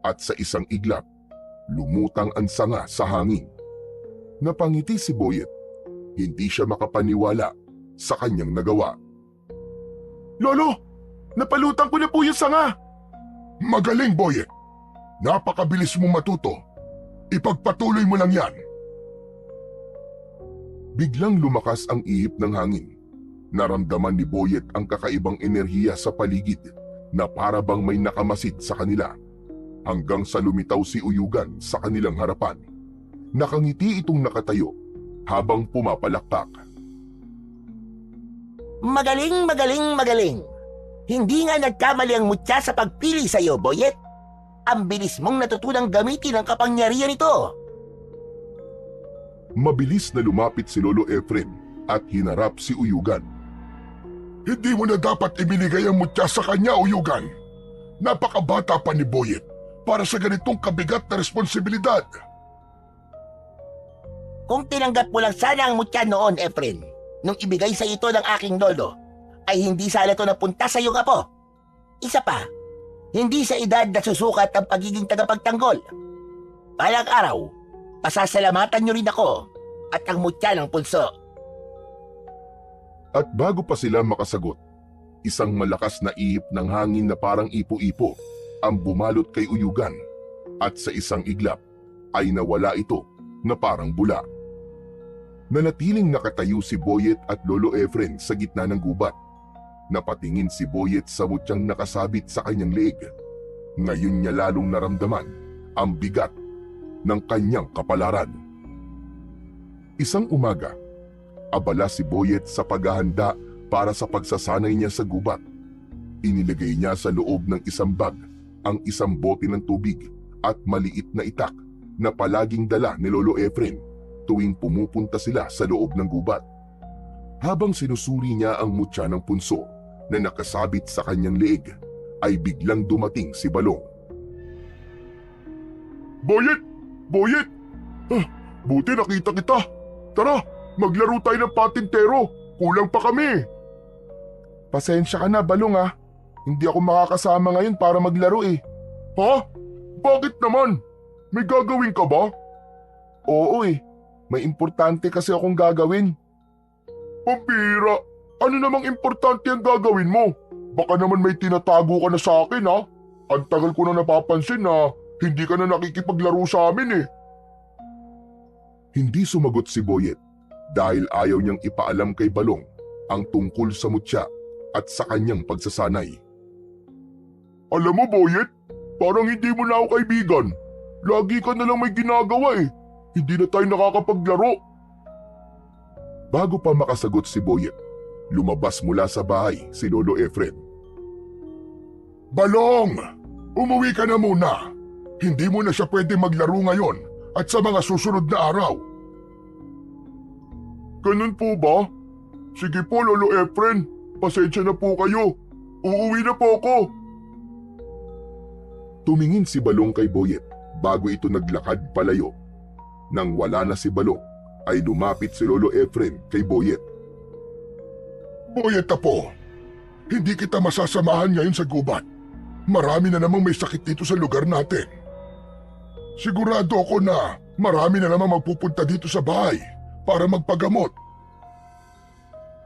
at sa isang iglap, lumutang ang sanga sa hangin. Napangiti si Boyet. Hindi siya makapaniwala sa kanyang nagawa. Lolo, napalutang ko na po yung sanga. Magaling, Boyet. Napakabilis mong matuto. Ipagpatuloy mo lang yan. Biglang lumakas ang ihip ng hangin. Naramdaman ni Boyet ang kakaibang enerhiya sa paligid na para bang may nakamasid sa kanila. Hanggang sa lumitaw si Uyugan sa kanilang harapan. Nakangiti itong nakatayo habang pumapalakpak. Magaling, magaling, magaling. Hindi nga nagkamali ang mutya sa pagpili sa iyo, Boyet. Ang bilis mong natutunang gamitin ang kapangyarihan nito. Mabilis na lumapit si Lolo Efren at hinarap si Uyugan. Hindi mo na dapat ibinigay ang mutya sa kanya, Uyugan. Napakabata pa ni Boyet para sa ganitong kabigat na responsibilidad. Kung tinanggap mo lang sana ang mutya noon, Efren, nung ibigay sa ito ng aking lolo, ay hindi sana ito napunta sa iyong apo. Isa pa, hindi sa edad na susukat ang pagiging tagapagtanggol. Balang araw, pasasalamatan niyo rin ako at ang mutya ng punso. At bago pa sila makasagot, isang malakas na ihip ng hangin na parang ipo-ipo ang bumalot kay Uyugan at sa isang iglap ay nawala ito na parang bula. Nanatiling nakatayo si Boyet at Lolo Efren sa gitna ng gubat. Napatingin si Boyet sa mutyang nakasabit sa kanyang leeg. Ngayon niya lalong naramdaman ang bigat ng kanyang kapalaran. Isang umaga, abala si Boyet sa paghahanda para sa pagsasanay niya sa gubat. Inilagay niya sa loob ng isang bag ang isang bote ng tubig at maliit na itak na palaging dala ni Lolo Efren tuwing pumupunta sila sa loob ng gubat. Habang sinusuri niya ang mutya ng punso na nakasabit sa kanyang leeg, ay biglang dumating si Balong. Boyet! Boyet! Buti nakita kita. Tara, maglaro tayo ng patintero. Kulang pa kami. Pasensya ka na, Balong ah. Hindi ako makakasama ngayon para maglaro eh. Ha? Bakit naman? May gagawin ka ba? Oo eh. May importante kasi akong gagawin. Pambira! Ano namang importante ang gagawin mo? Baka naman may tinatago ka na sa akin ha? Ang tagal ko na napapansin na hindi ka na nakikipaglaro sa amin eh. Hindi sumagot si Boyet dahil ayaw niyang ipaalam kay Balong ang tungkol sa mutya at sa kanyang pagsasanay. Alam mo Boyet, parang hindi mo na ako kaibigan. Lagi ka na lang may ginagawa eh. Hindi na tayo nakakapaglaro. Bago pa makasagot si Boyet, lumabas mula sa bahay si Lolo Efren. Balong! Umuwi ka na muna. Hindi mo na siya pwede maglaro ngayon at sa mga susunod na araw. Ganun po ba? Sige po Lolo Efren, pasensya na po kayo. Uuwi na po ako. Tumingin si Balong kay Boyet bago ito naglakad palayo. Nang wala na si Balong, ay lumapit si Lolo Efren kay Boyet. Boyet apo, hindi kita masasamahan ngayon sa gubat. Marami na namang may sakit dito sa lugar natin. Sigurado ako na marami na namang magpupunta dito sa bahay para magpagamot.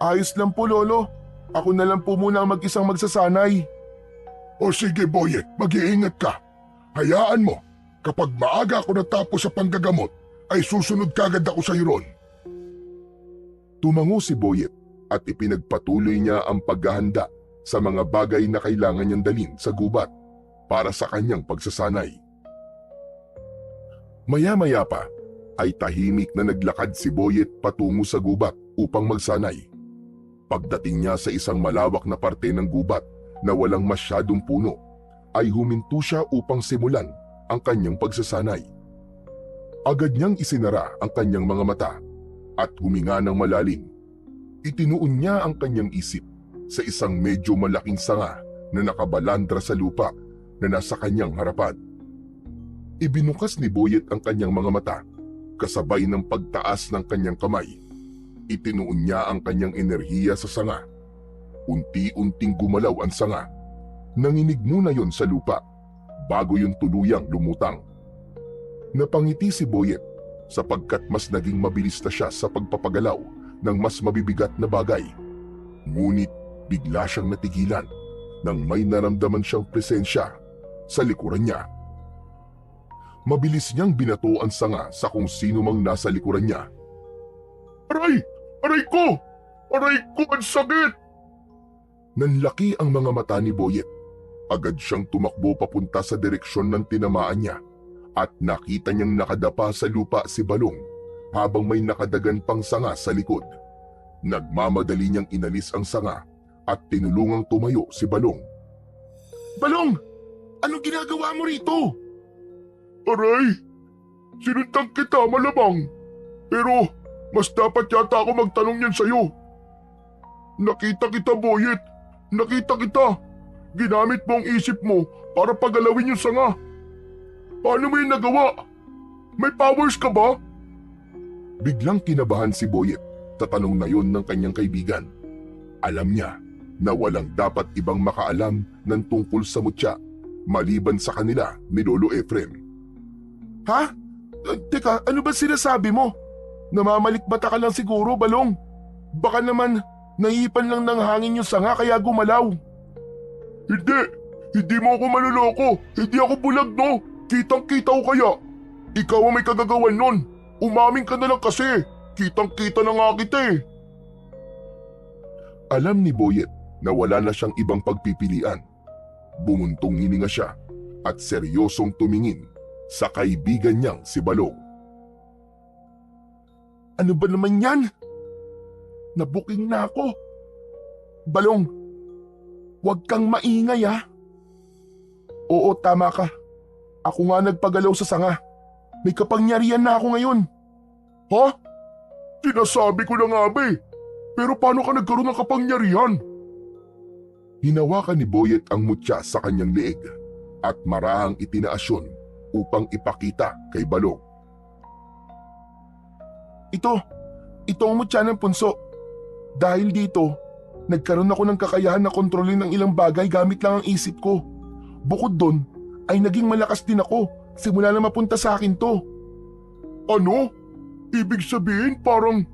Ayos lang po Lolo. Ako na lang po muna ang mag-isang magsasanay. O sige Boyet, mag-iingat ka. Hayaan mo, kapag maaga ako natapos sa panggagamot, ay susunod kagad ako sa iyon. Tumango si Boyet at ipinagpatuloy niya ang paghahanda sa mga bagay na kailangan niyang dalhin sa gubat para sa kanyang pagsasanay. Maya-maya pa ay tahimik na naglakad si Boyet patungo sa gubat upang magsanay. Pagdating niya sa isang malawak na parte ng gubat na walang masyadong puno, ay huminto siya upang simulan ang kanyang pagsasanay. Agad niyang isinara ang kanyang mga mata at huminga ng malalim. Itinuon niya ang kanyang isip sa isang medyo malaking sanga na nakabalandra sa lupa na nasa kanyang harapan. Ibinukas ni Boyet ang kanyang mga mata, kasabay ng pagtaas ng kanyang kamay. Itinuon niya ang kanyang enerhiya sa sanga. Unti-unting gumalaw ang sanga. Nanginig muna yon sa lupa bago yung tuluyang lumutang. Napangiti si Boyet sapagkat mas naging mabilis na siya sa pagpapagalaw ng mas mabibigat na bagay. Ngunit bigla siyang natigilan nang may naramdaman siyang presensya sa likuran niya. Mabilis niyang binato ang sanga sa kung sino mang nasa likuran niya. Aray! Aray ko! Aray ko! Ang sakit! Nanlaki ang mga mata ni Boyet. Agad siyang tumakbo papunta sa direksyon ng tinamaan niya at nakita niyang nakadapa sa lupa si Balong habang may nakadagan pang sanga sa likod. Nagmamadali niyang inalis ang sanga at tinulungang tumayo si Balong. Balong! Anong ginagawa mo rito? Aray! Sinuntang kita malamang. Pero mas dapat yata ako magtanong yan sa'yo. Nakita kita, Boyet. Nakita kita. Ginamit mo ang isip mo para pagalawin yung sanga. Paano mo yung nagawa? May powers ka ba? Biglang kinabahan si Boyet sa tanong na yon ng kanyang kaibigan. Alam niya na walang dapat ibang makaalam ng tungkol sa mutya maliban sa kanila ni Lolo Efrem. Ha? Teka, ano ba sinasabi mo? Namamalikmata ka lang siguro, Balong. Baka naman naiipan lang ng hangin yung sanga kaya gumalaw. Hindi mo ako manloloko. Hindi ako bulag, no? Kitang-kita ko kaya. Ikaw ang may kagagawan nun. Umamin ka na lang kasi. Kitang-kita na nga kita eh. Alam ni Boyet na wala na siyang ibang pagpipilian. Bumuntong hininga siya at seryosong tumingin sa kaibigan niyang si Balong. Ano ba naman yan? Nabuking na ako. Balong, huwag kang maingay ha. Oo, tama ka. Ako nga nagpagalaw sa sanga. May kapangyarihan na ako ngayon. Ha? Sinasabi ko na nga ba eh. Pero paano ka nagkaroon ng kapangyarihan? Hinawakan ni Boyet ang mutya sa kanyang leeg at marahang itinaasyon upang ipakita kay Balong. Ito ang mutya ng punso. Dahil dito, nagkaroon ako ng kakayahan na kontrolin ng ilang bagay gamit lang ang isip ko. Bukod doon, ay naging malakas din ako simula na mapunta sa akin to. Ano? Ibig sabihin parang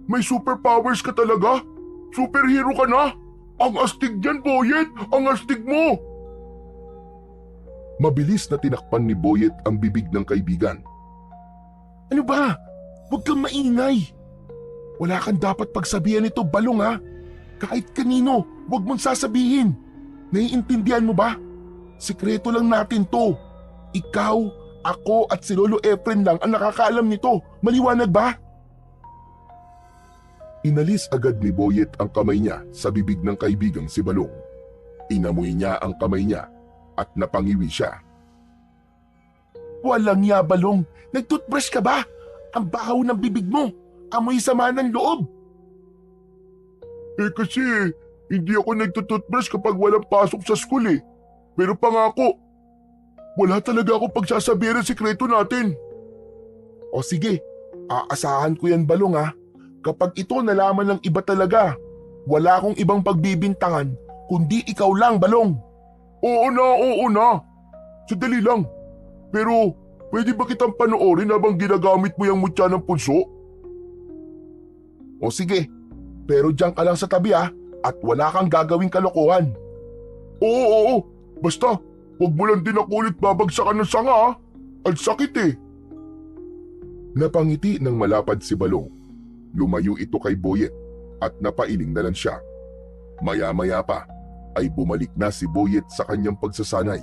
may superpowers ka talaga? Superhero ka na? Ang astig niyan, Boyet! Ang astig mo! Mabilis na tinakpan ni Boyet ang bibig ng kaibigan. Ano ba? Huwag kang maingay. Wala kang dapat pagsabihan nito, Balong ha. Kahit kanino, huwag mong sasabihin. Naiintindihan mo ba? Sikreto lang natin to. Ikaw, ako at si Lolo Efren lang ang nakakaalam nito. Maliwanag ba? Inalis agad ni Boyet ang kamay niya sa bibig ng kaibigang si Balong. Inamoy niya ang kamay niya at napangiwi siya. Walang ya, Balong. Nagtoothbrush ka ba? Ang bahaw ng bibig mo. Amoy sama ng loob. Kasi hindi ako nagtutoothbrush kapag walang pasok sa school eh. Pero pangako, wala talaga akong pagsasabihin ng sikreto natin. O sige, aasahan ko yan, Balong ha. Kapag ito nalaman ng iba talaga, wala akong ibang pagbibintangan kundi ikaw lang, Balong. Oo na. Sadali lang. Pero pwede ba kitang panoorin habang ginagamit mo yung mutya ng punso? O sige, pero diyan ka lang sa tabi ha at wala kang gagawing kalokohan. Oo. Basta, huwag mo lang din ako ulit babagsakan ng sanga ha. Ang sakit eh. Napangiti ng malapad si Balong. Lumayo ito kay Boyet at napailing na lang siya. Maya-maya pa ay bumalik na si Boyet sa kanyang pagsasanay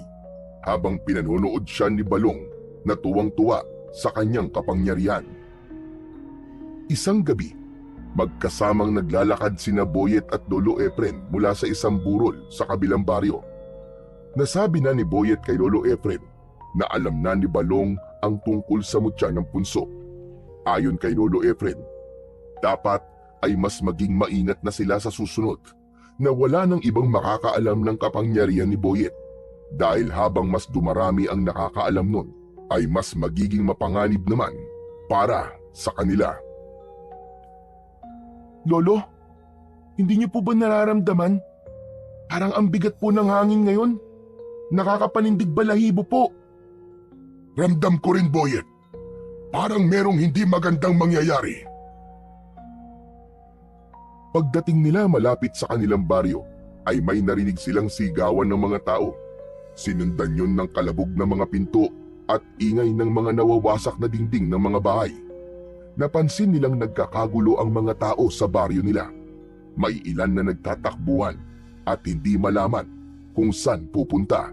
habang pinanonood siya ni Balong na tuwang-tuwa sa kanyang kapangyarihan. Isang gabi, magkasamang naglalakad sina Boyet at Lolo Efren mula sa isang burol sa kabilang baryo. Nasabi na ni Boyet kay Lolo Efren na alam na ni Balong ang tungkol sa mutya ng punso. Ayon kay Lolo Efren, dapat ay mas maging maingat na sila sa susunod na wala ng ibang makakaalam ng kapangyarihan ni Boyet dahil habang mas dumarami ang nakakaalam nun ay mas magiging mapanganib naman para sa kanila. Lolo, hindi niyo po ba nararamdaman? Parang ang bigat po ng hangin ngayon. Nakakapanindig balahibo po. Ramdam ko rin, Boyet. Parang merong hindi magandang mangyayari. Pagdating nila malapit sa kanilang baryo, ay may narinig silang sigawan ng mga tao. Sinundan yun ng kalabog na mga pinto at ingay ng mga nawawasak na dingding ng mga bahay. Napansin nilang nagkakagulo ang mga tao sa baryo nila. May ilan na nagtatakbuhan at hindi malaman kung saan pupunta.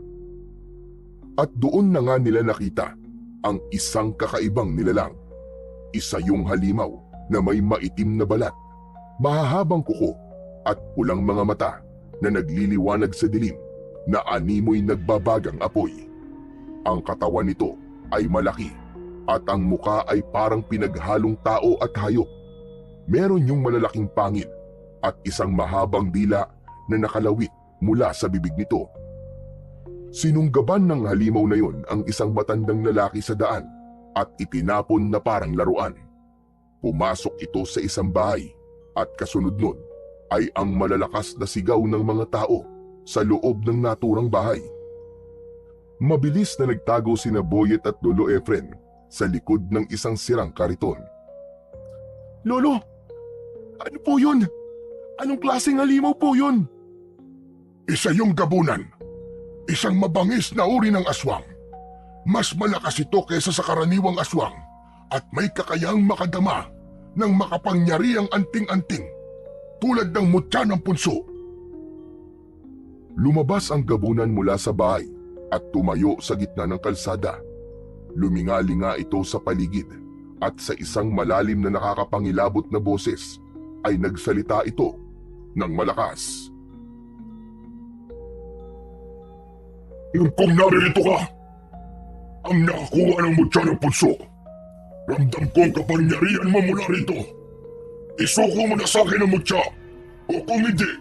At doon na nga nila nakita ang isang kakaibang nilalang. Isa yung halimaw na may maitim na balat, mahahabang kuko at pulang mga mata na nagliliwanag sa dilim na animoy nagbabagang apoy. Ang katawan nito ay malaki at ang muka ay parang pinaghalong tao at hayop. Meron yung malalaking pangil at isang mahabang dila na nakalawit mula sa bibig nito. Sinunggaban ng halimaw na yon ang isang matandang lalaki sa daan at itinapon na parang laruan. Pumasok ito sa isang bahay at kasunod nun ay ang malalakas na sigaw ng mga tao sa loob ng naturang bahay. Mabilis na nagtago sina Boyet at Lolo Efren sa likod ng isang sirang kariton. Lolo, ano po yun? Anong klaseng halimaw po yun? Isa yung gabunan. Isang mabangis na uri ng aswang. Mas malakas ito kaysa sa karaniwang aswang at may kakayahang makadama ng makapangyariang anting-anting tulad ng mutya ng punso. Lumabas ang gabunan mula sa bahay at tumayo sa gitna ng kalsada. Lumingalinga ito sa paligid at sa isang malalim na nakakapangilabot na boses ay nagsalita ito ng malakas. Kung naririto ka, ang nakakuha ng mutya ng punso, ramdam ko ang kapangyarihan mo mula rito. Isuko mo na sa akin ang mutya, o kung hindi,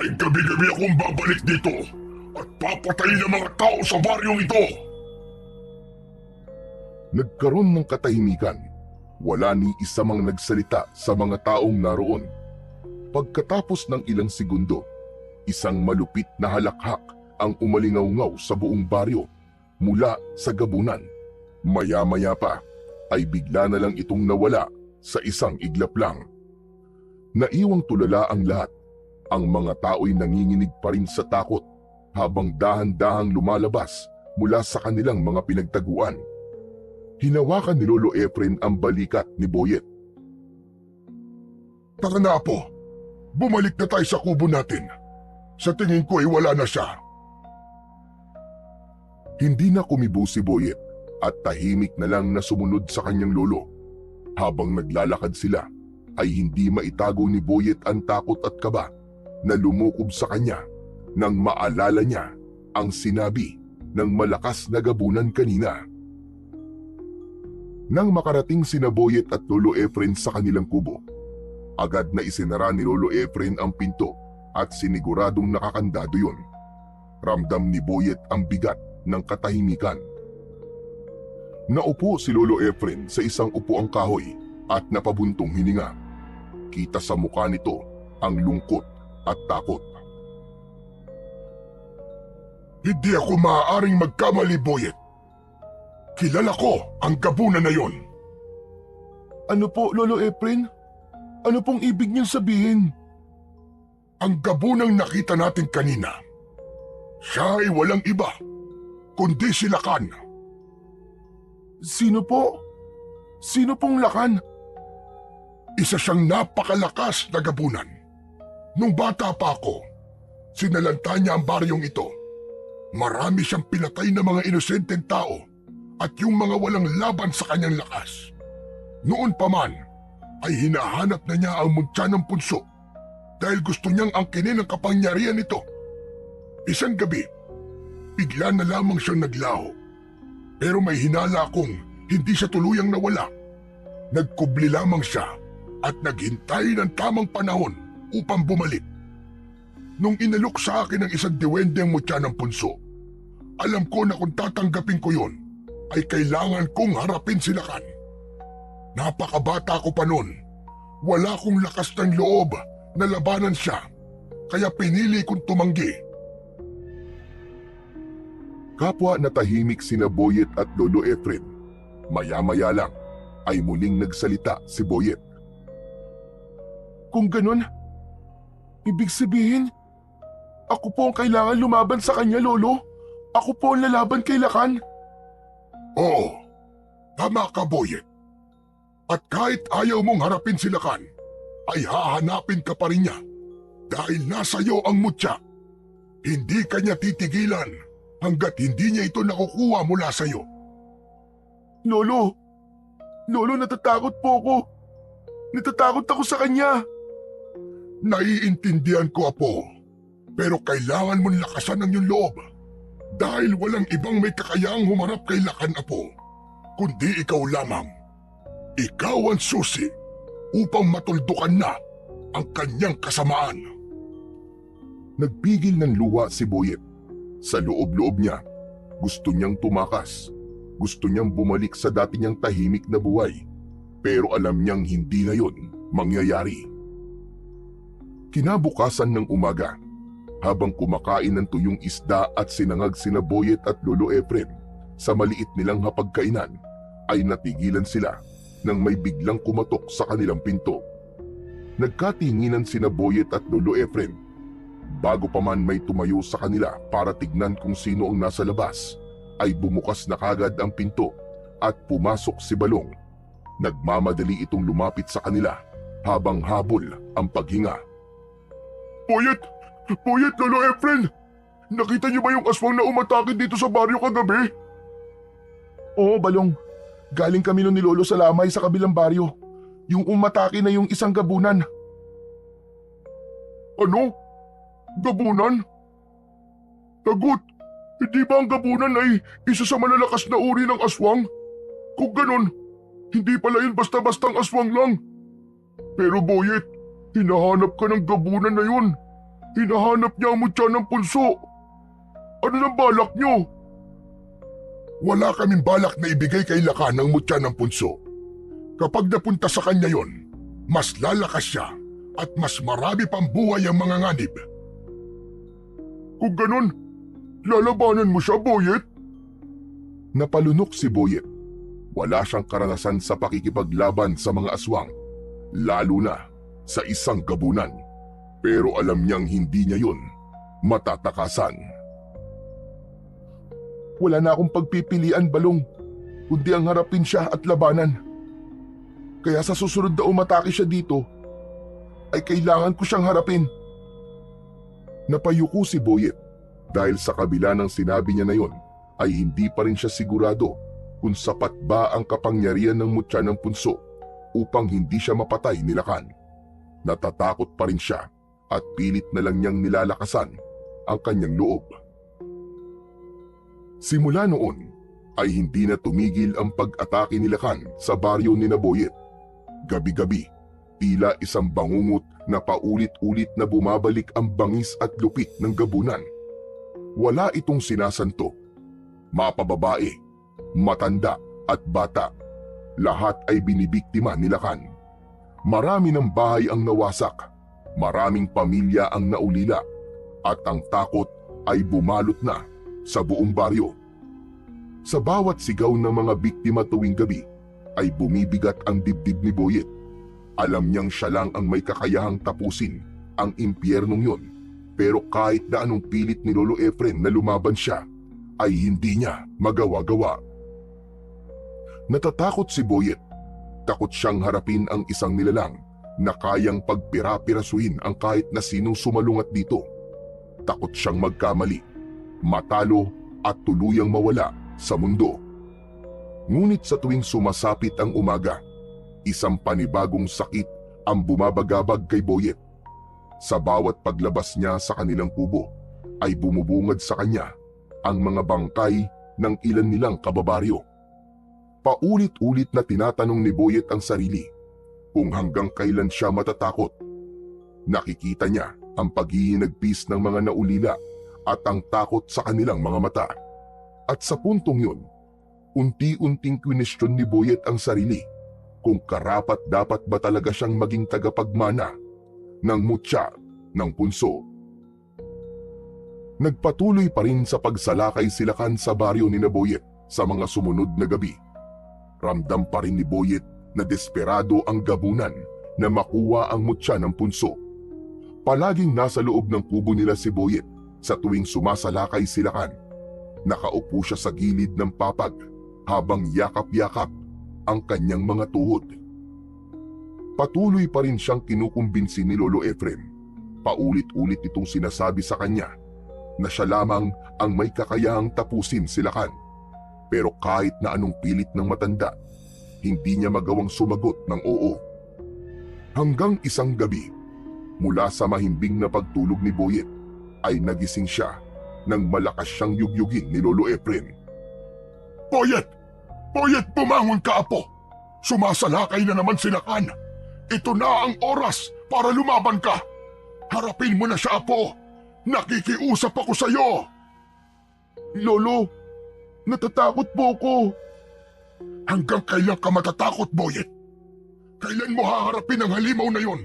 ay gabi-gabi akong babalik dito at papatayin ang mga tao sa baryong ito. Nagkaroon ng katahimikan. Wala ni isa mang nagsalita sa mga taong naroon. Pagkatapos ng ilang segundo, isang malupit na halakhak ang umalingaw-ngaw sa buong baryo mula sa gabunan. Maya-maya pa ay bigla na lang itong nawala sa isang iglap lang. Naiwang tulala ang lahat. Ang mga tao'y nanginginig pa rin sa takot habang dahan-dahang lumalabas mula sa kanilang mga pinagtaguan. Hinawakan ni Lolo Efren ang balikat ni Boyet. Tara na, Apo. Bumalik na tayo sa kubo natin. Sa tingin ko ay wala na siya. Hindi na kumibo si Boyet at tahimik na lang na sumunod sa kanyang lolo. Habang naglalakad sila ay hindi maitago ni Boyet ang takot at kaba na lumukob sa kanya nang maalala niya ang sinabi ng malakas na gabunan kanina. Nang makarating sina Boyet at Lolo Efren sa kanilang kubo, agad na isinara ni Lolo Efren ang pinto at siniguradong nakakandado yun. Ramdam ni Boyet ang bigat ng katahimikan. Naupo si Lolo Efren sa isang upuang kahoy at napabuntong hininga. Kita sa mukha nito ang lungkot at takot. Hindi ako maaaring magkamali, Boyet. Kilala ko ang gabunan na yon. Ano po, Lolo Efren? Ano pong ibig niyang sabihin? Ang gabunang nakita natin kanina, siya ay walang iba kundi si Lakan. Sino po? Sino pong Lakan? Isa siyang napakalakas na gabunan. Nung bata pa ako, sinalanta niya ang baryong ito. Marami siyang pinatay na mga inosenteng tao at yung mga walang laban sa kanyang lakas. Noon pa man, ay hinahanap na niya ang mutya ng punso dahil gusto niyang angkinin ang kapangyarihan nito. Isang gabi, bigla na lamang siyang naglaho. Pero may hinala akong hindi siya tuluyang nawala. Nagkubli lamang siya at naghintay ng tamang panahon upang bumalik. Nung inalok sa akin ng isang diwendeng mutya ng punso, alam ko na kung tatanggapin ko yon, ay kailangan kong harapin si Lakan. Napakabata ko pa noon. Wala akong lakas ng loob na labanan siya, kaya pinili kong tumanggi. Kapwa natahimik sina Boyet at Lolo Efren. Maya-maya lang ay muling nagsalita si Boyet. Kung ganun, ibig sabihin, ako po ang kailangan lumaban sa kanya, Lolo. Ako po ang lalaban kay Lakan. Oo, tama ka, Boyet. At kahit ayaw mong harapin si Lakan, ay hahanapin ka pa rin niya dahil nasa iyo ang mutya. Hindi ka niya titigilan hanggat hindi niya ito nakukuha mula sa iyo. Lolo, natatakot po ako. Natatakot ako sa kanya. Naiintindihan ko, Apo, pero kailangan mong lakasan ang iyong loob dahil walang ibang may kakayahang humarap kay Lakan, Apo, kundi ikaw lamang. Ikaw ang susi upang matuldukan na ang kanyang kasamaan. Nagpigil ng luha si Boyet. Sa loob-loob niya, gusto niyang tumakas. Gusto niyang bumalik sa dati niyang tahimik na buhay. Pero alam niyang hindi na yun mangyayari. Kinabukasan ng umaga, habang kumakain ng tuyong isda at sinangag sina Boyet at Lolo Efren sa maliit nilang hapagkainan, ay natigilan sila nang may biglang kumatok sa kanilang pinto. Nagkatinginan sina Boyet at Lolo Efren. Bago pa man may tumayo sa kanila para tignan kung sino ang nasa labas, ay bumukas na kagad ang pinto at pumasok si Balong. Nagmamadali itong lumapit sa kanila habang habol ang paghinga. Boyet, Lolo Efren, nakita niyo ba yung aswang na umatake dito sa baryo kagabi? Oo, Balong. Galing kami nun ni Lolo sa lamay sa kabilang baryo. Yung umatake na yung isang gabunan. Ano? Gabunan? Tagot, hindi ba ang gabunan ay isa sa malalakas na uri ng aswang? Kung ganon, hindi pala yun basta-bastang aswang lang. Pero Boyet, hinahanap ka ng gabunan na yun. Hinahanap niya ang mutya ng punso. Ano nang balak niyo? Wala kaming balak na ibigay kay Lakan ng mutya ng punso. Kapag napunta sa kanya yon, mas lalakas siya at mas marami pang buhay ang mga nganib. Kung ganun, lalabanan mo siya, Boyet? Napalunok si Boyet. Wala siyang karanasan sa pakikipaglaban sa mga aswang, lalo na sa isang gabunan. Pero alam niyang hindi niya yun matatakasan. Wala na akong pagpipilian, Balong, kundi ang harapin siya at labanan. Kaya sa susunod na umatake siya dito, ay kailangan ko siyang harapin. Napayuko si Boyet dahil sa kabila ng sinabi niya na yon, ay hindi pa rin siya sigurado kung sapat ba ang kapangyarihan ng mutya ng punso upang hindi siya mapatay ni Lakan. Natatakot pa rin siya at pilit na lang niyang nilalakasan ang kanyang loob. Simula noon ay hindi na tumigil ang pag-atake ni Lakan sa baryo ni Boyet. Gabi-gabi, tila isang bangungot na paulit-ulit na bumabalik ang bangis at lupit ng gabunan. Wala itong sinasanto. Mapababae, matanda at bata, lahat ay binibiktima ni Lakan. Marami ng bahay ang nawasak, maraming pamilya ang naulila, at ang takot ay bumalot na sa buong baryo. Sa bawat sigaw ng mga biktima tuwing gabi ay bumibigat ang dibdib ni Boyet. Alam niyang siya lang ang may kakayahang tapusin ang impyernong yon, pero kahit na anong pilit ni Lolo Efren na lumaban siya, ay hindi niya magawa-gawa. Natatakot si Boyet. Takot siyang harapin ang isang nilalang na kayang pagpira-pirasuhin ang kahit na sinong sumalungat dito. Takot siyang magkamali, matalo at tuluyang mawala sa mundo. Ngunit sa tuwing sumasapit ang umaga, isang panibagong sakit ang bumabagabag kay Boyet. Sa bawat paglabas niya sa kanilang kubo, ay bumubungad sa kanya ang mga bangkay ng ilan nilang kababaryo. Paulit-ulit na tinatanong ni Boyet ang sarili kung hanggang kailan siya matatakot. Nakikita niya ang paghihinagpis ng mga naulila at ang takot sa kanilang mga mata. At sa puntong yun, unti-unting kwinestyon ni Boyet ang sarili kung karapat dapat ba talaga siyang maging tagapagmana ng mutya ng punso. Nagpatuloy pa rin sa pagsalakay silakan sa baryo ni Boyet sa mga sumunod na gabi. Ramdam pa rin ni Boyet na desperado ang gabunan na makuha ang mutya ng punso. Palaging nasa loob ng kubo nila si Boyet sa tuwing sumasalakay silakan. Nakaupo siya sa gilid ng papag habang yakap-yakap ang kanyang mga tuhod. Patuloy pa rin siyang kinukumbinsi ni Lolo Efrem. Paulit-ulit itong sinasabi sa kanya na siya lamang ang may kakayahang tapusin silakan. Pero kahit na anong pilit ng matanda, hindi niya magawang sumagot ng oo. Hanggang isang gabi, mula sa mahimbing na pagtulog ni Boyet, ay nagising siya nang malakas siyang yugyugin ni Lolo Efrem. Boyet! Boyet, bumangon ka, apo! Sumasalakay na naman silakan! Ito na ang oras para lumaban ka! Harapin mo na siya, apo! Nakikiusap ako sa'yo! Lolo, natatakot po ako. Hanggang kailan ka matatakot, Boyet? Kailan mo haharapin ang halimaw na yon?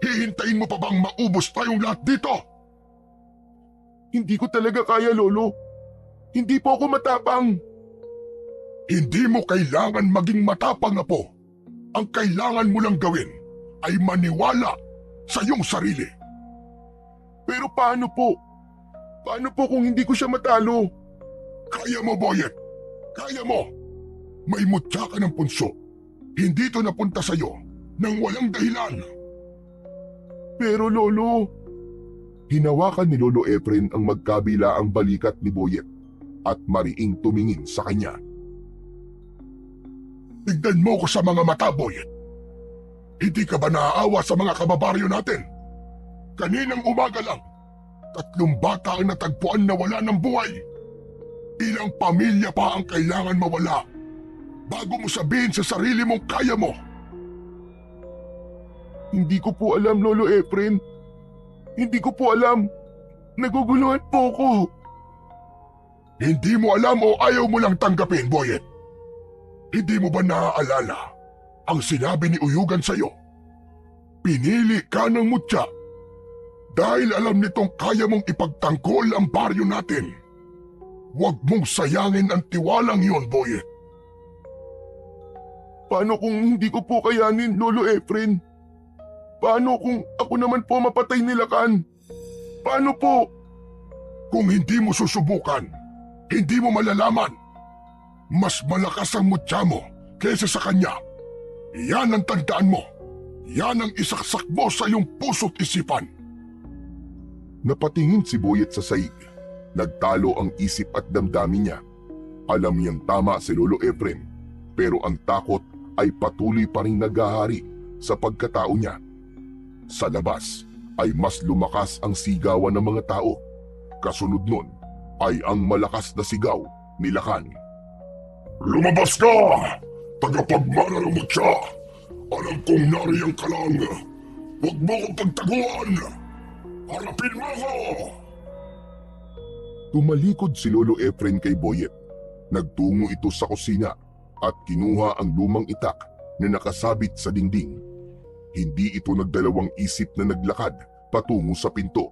Hihintayin mo pa bang maubos tayong lahat dito? Hindi ko talaga kaya, Lolo. Hindi po ako matapang. Hindi mo kailangan maging matapang, apo. Ang kailangan mo lang gawin ay maniwala sa iyong sarili. Pero paano po? Paano po kung hindi ko siya matalo? Kaya mo, Boyet. Kaya mo. May mutya ka ng punso. Hindi ito napunta sa'yo nang walang dahilan. Pero Lolo... Hinawakan ni Lolo Efren ang magkabila ang balikat ni Boyet at mariing tumingin sa kanya. Tignan mo ko sa mga mata, Boyet. Hindi ka ba naaawa sa mga kababaryo natin? Kaninang umaga lang, 3 bata ang natagpuan na wala ng buhay. Ilang pamilya pa ang kailangan mawala bago mo sabihin sa sarili mong kaya mo. Hindi ko po alam, Lolo Efren. Hindi ko po alam. Naguguluhan po ako. Hindi mo alam o ayaw mo lang tanggapin, Boyet? Hindi mo ba naaalala ang sinabi ni Uyugan sa'yo? Pinili ka ng mutya dahil alam nitong kaya mong ipagtanggol ang baryo natin. Huwag mong sayangin ang tiwalang yun, Boyet. Paano kung hindi ko po kayanin, Lolo Efren? Paano kung ako naman po mapatay ni Lakan? Paano po? Kung hindi mo susubukan, hindi mo malalaman. Mas malakas ang mutya mo kaysa sa kanya. Yan ang tandaan mo. Yan ang isaksak mo sa iyong puso't isipan. Napatingin si Boyet sa saig. Nagtalo ang isip at damdamin niya. Alam niyang tama si Lolo Efren, pero ang takot ay patuloy pa rin naghahari sa pagkatao niya. Sa labas ay mas lumakas ang sigawan ng mga tao. Kasunod nun ay ang malakas na sigaw ni Lakan. Lumabas ka! Tagapagmana ng mutya! Alam kong nariyang ka lang. Huwag mo kong pagtaguan! Harapin mo ako! Tumalikod si Lolo Efren kay Boyet. Nagtungo ito sa kusina at kinuha ang lumang itak na nakasabit sa dingding. Hindi ito nagdalawang isip na naglakad patungo sa pinto.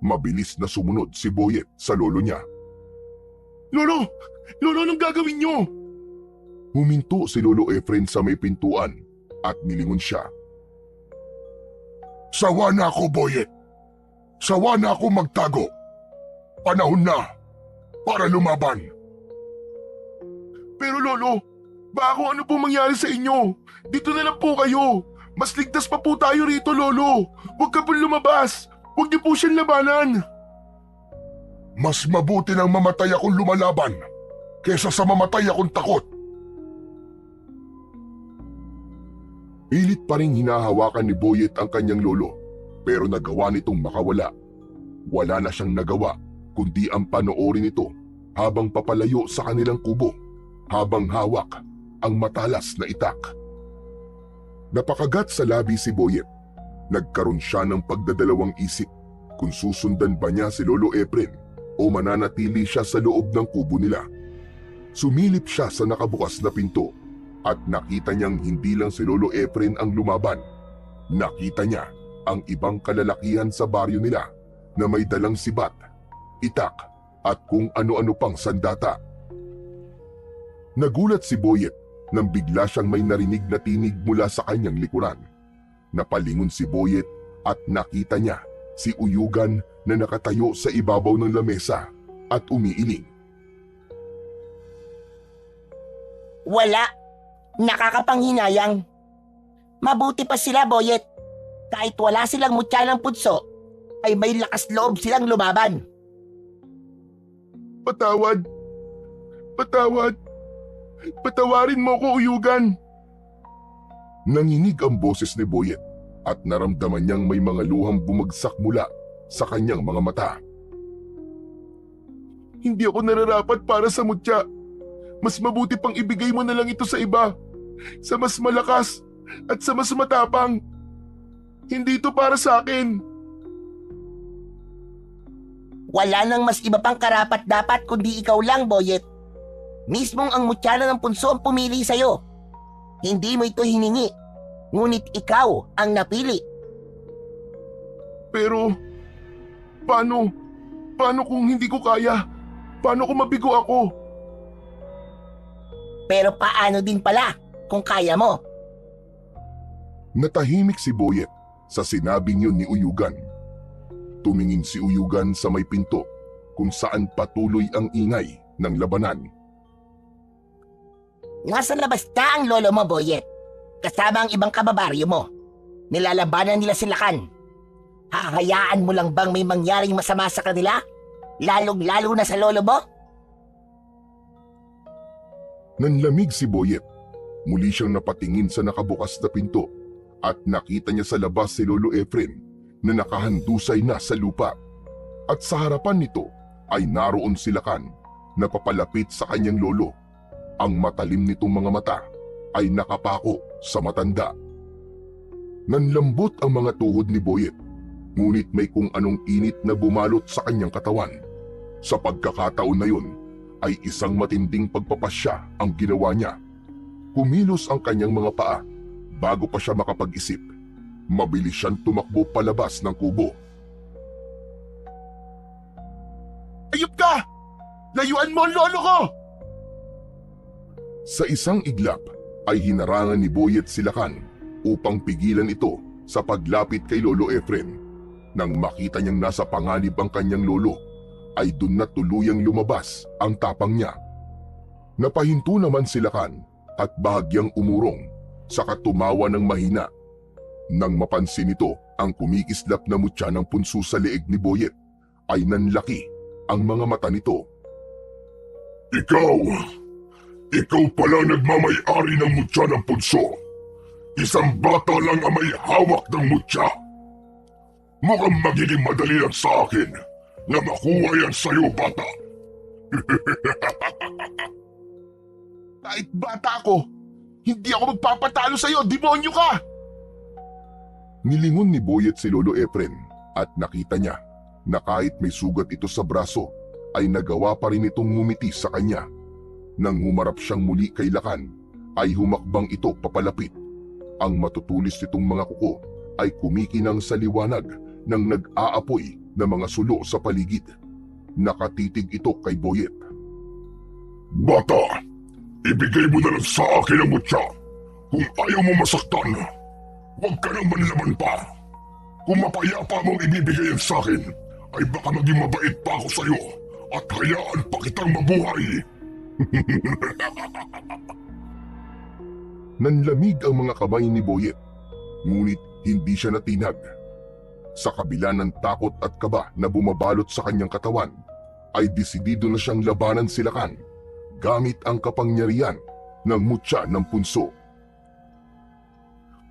Mabilis na sumunod si Boyet sa lolo niya. Lolo! Lolo, anong gagawin niyo? Huminto si Lolo Efren sa may pintuan at nilingon siya. Sawa na ako, Boyet. Sawa na ako magtago. Panahon na para lumaban. Pero Lolo, baka ano po mangyari sa inyo? Dito na lang po kayo. Mas ligtas pa po tayo rito, Lolo. Huwag ka po lumabas. Huwag niyo po siyang labanan. Mas mabuti nang mamatay akong lumalaban kesa sa mamatay akong takot. Pilit pa rin hinahawakan ni Boyet ang kanyang lolo, pero nagawa nitong makawala. Wala na siyang nagawa kundi ang panoorin ito habang papalayo sa kanilang kubo, habang hawak ang matalas na itak. Napakagat sa labi si Boyet. Nagkaroon siya ng pagdadalawang isip kung susundan ba niya si Lolo Efren o mananatili siya sa loob ng kubo nila. Sumilip siya sa nakabukas na pinto at nakita niyang hindi lang si Lolo Efren ang lumaban. Nakita niya ang ibang kalalakihan sa baryo nila na may dalang sibat, itak at kung ano-ano pang sandata. Nagulat si Boyet nang bigla siyang may narinig na tinig mula sa kanyang likuran. Napalingon si Boyet at nakita niya si Uyugan na nakatayo sa ibabaw ng lamesa at umiiling. Wala. Nakakapanghinayang. Mabuti pa sila, Boyet. Kahit wala silang mutya ng punso, ay may lakas loob silang lumaban. Patawad. Patawad. Patawarin mo ko, Uyugan. Nanginig ang boses ni Boyet at naramdaman niyang may mga luhang bumagsak mula sa kanyang mga mata. Hindi ako nararapat para sa mutya. Mas mabuti pang ibigay mo na lang ito sa iba. Sa mas malakas at sa mas matapang. Hindi ito para sa akin. Wala nang mas iba pang karapat-dapat kundi ikaw lang, Boyet. Mismong ang mutyala ng punso ang pumili sa'yo. Hindi mo ito hiningi, ngunit ikaw ang napili. Pero, paano? Paano kung hindi ko kaya? Paano kung mabigo ako? Pero paano din pala kung kaya mo? Natahimik si Boyet sa sinabing yun ni Uyugan. Tumingin si Uyugan sa may pinto kung saan patuloy ang ingay ng labanan. Nasa labas na ang lolo mo, Boyet. Kasama ang ibang kababaryo mo. Nilalabanan nila si Lakan. Hahayaan mo lang bang may mangyaring masama sa kanila? Lalong-lalo na sa lolo mo? Nanlamig si Boyet. Muli siyang napatingin sa nakabukas na pinto at nakita niya sa labas si Lolo Efren na nakahandusay na sa lupa. At sa harapan nito ay naroon si Lakan na papalapit sa kanyang lolo. Ang matalim nitong mga mata ay nakapako sa matanda. Nanlambot ang mga tuhod ni Boyet, ngunit may kung anong init na bumalot sa kanyang katawan. Sa pagkakataon na yun ay isang matinding pagpapasya ang ginawa niya. Kumilos ang kanyang mga paa bago pa siya makapag-isip. Mabilis siyang tumakbo palabas ng kubo. Ayup ka! Layuan mo ang lolo ko! Sa isang iglap ay hinarangan ni Boyet si Lakan upang pigilan ito sa paglapit kay Lolo Efren. Nang makita niyang nasa panganib ang kanyang lolo, ay dun na tuluyang lumabas ang tapang niya. Napahinto naman si Lakan at bahagyang umurong, saka tumawa ng mahina. Nang mapansin nito ang kumikislap na mutya ng punso sa leeg ni Boyet, ay nanlaki ang mga mata nito. Ikaw pala nagmamay-ari ng mutya ng punso. Isang bata lang ang may hawak ng mutya. Mukhang magiging madali lang sa akin na makuha yan sa'yo, bata. Kahit bata ako, hindi ako magpapatalo sa'yo, demonyo ka! Nilingon ni Boyet si Lolo Efren at nakita niya na kahit may sugat ito sa braso ay nagawa pa rin itong ngumiti sa kanya. Nang humarap siyang muli kay Lakan ay humakbang ito papalapit. Ang matutulis nitong mga kuko ay kumikinang sa liwanag ng nag-aapoy na mga sulo sa paligid. Nakatitig ito kay Boyet. Bata, ibigay mo na lang sa akin ang mutya. Kung ayaw mo masaktan, huwag ka nang manlaban pa. Kung mapayapa mong ibibigay yan sa akin, ay baka maging mabait pa ako sa'yo at hayaan pa kitang mabuhay. Nanlamig ang mga kamay ni Boyet, ngunit hindi siya natinag. Sa kabila ng takot at kaba na bumabalot sa kanyang katawan, ay desidido na siyang labanan si Lakan gamit ang kapangyarihan ng mutya ng punso.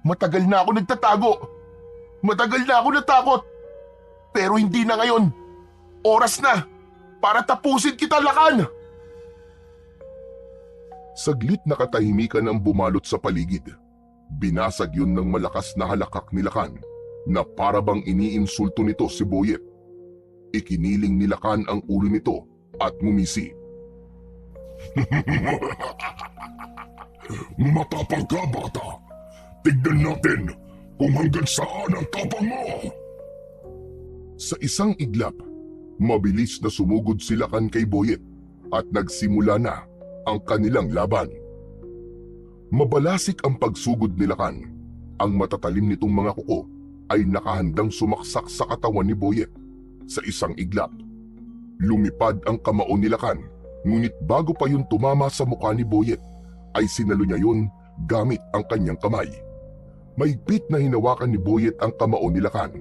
Matagal na ako nagtatago. Matagal na ako natakot. Pero hindi na ngayon. Oras na para tapusin kita, Lakan! Saglit na katahimikan ang bumalot sa paligid. Binasag yun ng malakas na halakak ni Lakan na parabang iniinsulto nito si Boyet. Ikiniling ni Lakan ang ulo nito at ngumisi. Matapang ka, bata. Tignan natin kung hanggang saan ang tapang mo. Sa isang iglap, mabilis na sumugod si Lakan kay Boyet at nagsimula na ang kanilang laban. Mabalasik ang pagsugod ni Lakan. Ang matatalim nitong mga kuko ay nakahandang sumaksak sa katawan ni Boyet. Sa isang iglap, lumipad ang kamao ni Lakan, ngunit bago pa yun tumama sa mukha ni Boyet, ay sinalo niya yun gamit ang kanyang kamay. Mahigpit na hinawakan ni Boyet ang kamao ni Lakan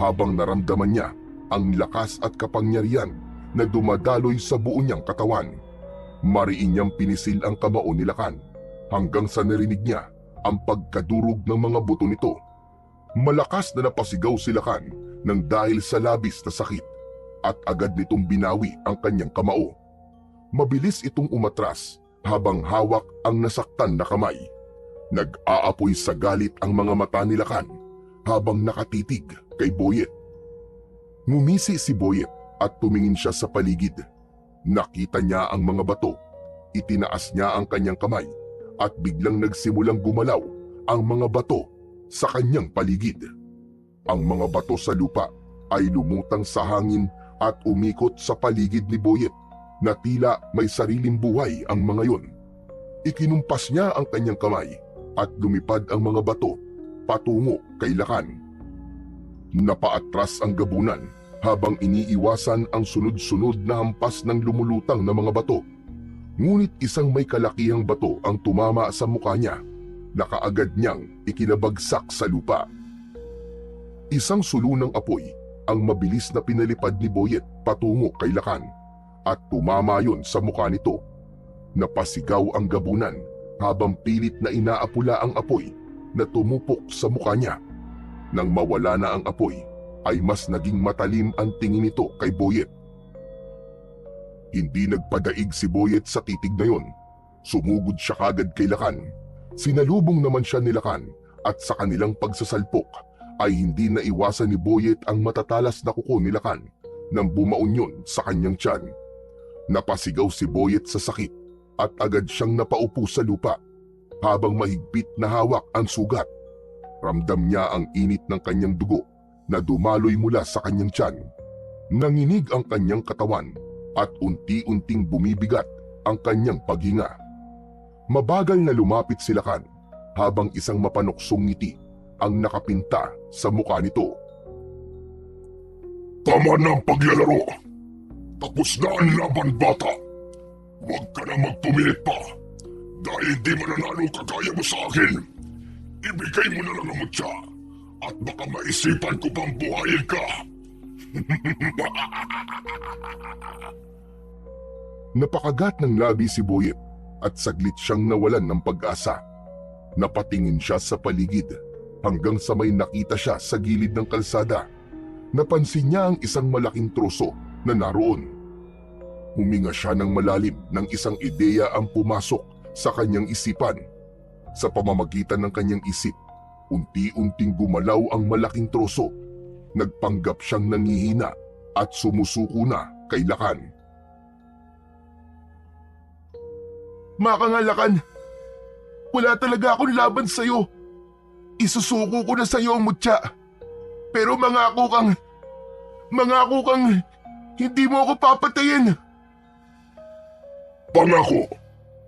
habang naramdaman niya ang lakas at kapangyarihan na dumadaloy sa buo niyang katawan. Mariin niyang pinisil ang kamao ni Lakan hanggang sa narinig niya ang pagkadurog ng mga buto nito. Malakas na napasigaw si Lakan nang dahil sa labis na sakit at agad nitong binawi ang kanyang kamao. Mabilis itong umatras habang hawak ang nasaktan na kamay. Nag-aapoy sa galit ang mga mata ni Lakan habang nakatitig kay Boyet. Ngumisi si Boyet at tumingin siya sa paligid. Nakita niya ang mga bato. Itinaas niya ang kanyang kamay at biglang nagsimulang gumalaw ang mga bato sa kanyang paligid. Ang mga bato sa lupa ay lumutang sa hangin at umikot sa paligid ni Boyet na tila may sariling buhay ang mga yon. Ikinumpas niya ang kanyang kamay at lumipad ang mga bato patungo kay Lakan. Napaatras ang gabunan habang iniiwasan ang sunod-sunod na hampas ng lumulutang na mga bato. Ngunit isang may kalakihang bato ang tumama sa mukha niya na kaagad niyang ikinabagsak sa lupa. Isang sulunang apoy ang mabilis na pinalipad ni Boyet patungo kay Lakan at tumama yon sa mukha nito. Napasigaw ang gabunan habang pilit na inaapula ang apoy na tumupok sa mukha niya. Nang mawala na ang apoy, ay mas naging matalim ang tingin nito kay Boyet. Hindi nagpadaig si Boyet sa titig na yon. Sumugod siya kagad kay Lakan. Sinalubong naman siya ni Lakan at sa kanilang pagsasalpok ay hindi naiwasan ni Boyet ang matatalas na kuko ni Lakan nang bumaon yun sa kanyang tiyan. Napasigaw si Boyet sa sakit at agad siyang napaupo sa lupa habang mahigpit na hawak ang sugat. Ramdam niya ang init ng kanyang dugo na dumaloy mula sa kanyang tiyan. Nanginig ang kanyang katawan at unti-unting bumibigat ang kanyang paghinga. Mabagal na lumapit si Lakan habang isang mapanuksong ngiti ang nakapinta sa mukha nito. Tama na ang paglalaro. Tapos na ang laban, bata. Huwag ka na magpumilit pa. Dahil hindi mananalo kagaya mo sa akin. Ibigay mo na lang ang mutya at baka maisipan ko pang buhayin ka. Napakagat ng labi si Boyet at saglit siyang nawalan ng pag-asa. Napatingin siya sa paligid hanggang sa may nakita siya sa gilid ng kalsada. Napansin niya ang isang malaking troso na naroon. Huminga siya ng malalim nang isang ideya ang pumasok sa kanyang isipan. Sa pamamagitan ng kanyang isip, unti-unting gumalaw ang malaking troso. Nagpanggap siyang nangihina at sumusuko na kay Lakan. Makangalakan, wala talaga akong laban sa'yo. Isusuko ko na sa'yo ang mutya. Pero mangako kang hindi mo ako papatayin. Pangako,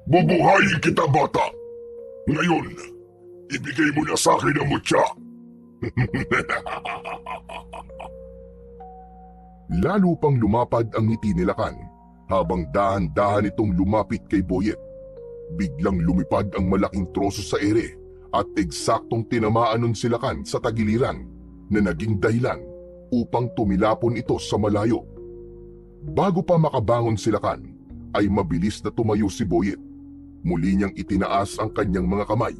bubuhayin kita, bata. Ngayon, ibigay mo na sa akin ang mutya. Lalo pang lumapad ang ngiti ni Lakan habang dahan-dahan itong lumapit kay Boyet. Biglang lumipad ang malaking troso sa ere at eksaktong tinamaan nun si Lakan sa tagiliran na naging dahilan upang tumilapon ito sa malayo. Bago pa makabangon si Lakan, ay mabilis na tumayo si Boyet. Muli niyang itinaas ang kanyang mga kamay.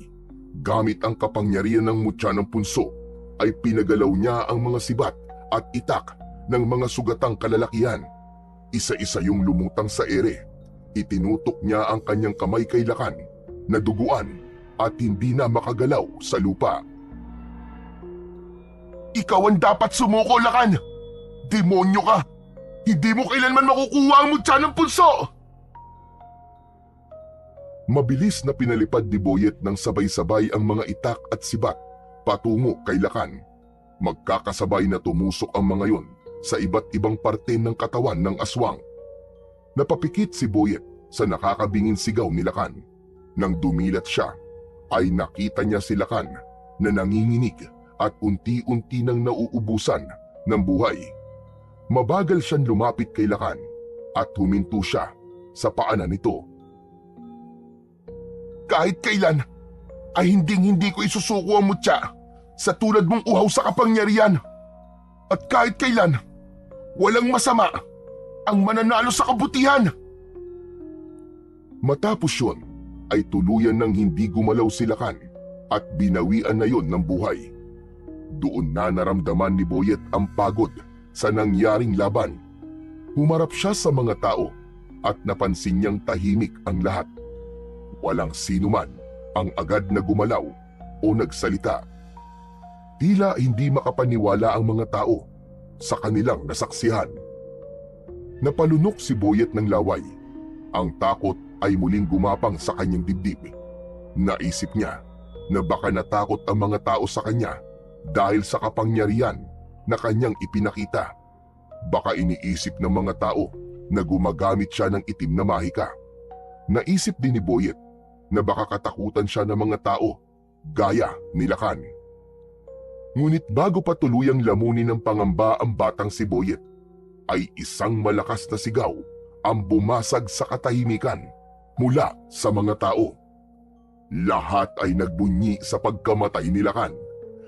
Gamit ang kapangyarihan ng mutya ng punso, ay pinagalaw niya ang mga sibat at itak ng mga sugatang kalalakihan. Isa-isa yung lumutang sa ere. Itinutok niya ang kanyang kamay kay Lakan na duguan at hindi na makagalaw sa lupa. Ikaw ang dapat sumuko, Lakan! Demonyo ka! Hindi mo kailanman makukuha ang mutya ng punso! Mabilis na pinalipad ni Boyet ng sabay-sabay ang mga itak at sibat patungo kay Lakan. Magkakasabay na tumusok ang mga yon sa iba't ibang parte ng katawan ng aswang. Napapikit si Boyet sa nakakabingin sigaw ni Lakan. Nang dumilat siya, ay nakita niya si Lakan na nanginginig at unti-unti nang nauubusan ng buhay. Mabagal siyang lumapit kay Lakan at huminto siya sa paanan nito. Kahit kailan, ay hindi ko isusuko ang mutya sa tulad mong uhaw sa kapangyarihan. At kahit kailan, walang masama ang mananalo sa kabutihan. Matapos yun, ay tuluyan ng hindi gumalaw si Lakan at binawian na yon ng buhay. Doon na naramdaman ni Boyet ang pagod sa nangyaring laban. Humarap siya sa mga tao at napansin niyang tahimik ang lahat. Walang sino man ang agad na gumalaw o nagsalita. Tila hindi makapaniwala ang mga tao sa kanilang nasaksihan. Napalunok si Boyet ng laway. Ang takot ay muling gumapang sa kanyang dibdib. Naisip niya na baka natakot ang mga tao sa kanya dahil sa kapangyarihan na kanyang ipinakita. Baka iniisip ng mga tao na gumagamit siya ng itim na mahika. Naisip din ni Boyet na baka katakutan siya ng mga tao gaya ni Lakan. Ngunit bago pa tuluyang lamunin ng pangamba ang batang si Boyet, ay isang malakas na sigaw ang bumasag sa katahimikan mula sa mga tao. Lahat ay nagbunyi sa pagkamatay ni Lakan.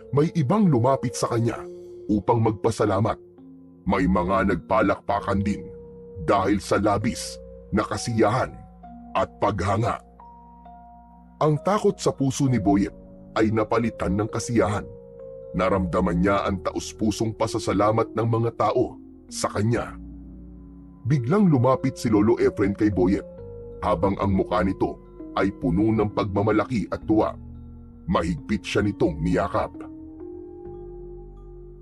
May ibang lumapit sa kanya upang magpasalamat. May mga nagpalakpakan din dahil sa labis na kasiyahan at paghanga. Ang takot sa puso ni Boyet ay napalitan ng kasiyahan. Naramdaman niya ang taus-pusong pasasalamat ng mga tao sa kanya. Biglang lumapit si Lolo Efren kay Boyet habang ang mukha nito ay puno ng pagmamalaki at tuwa. Mahigpit siya nitong niyakap.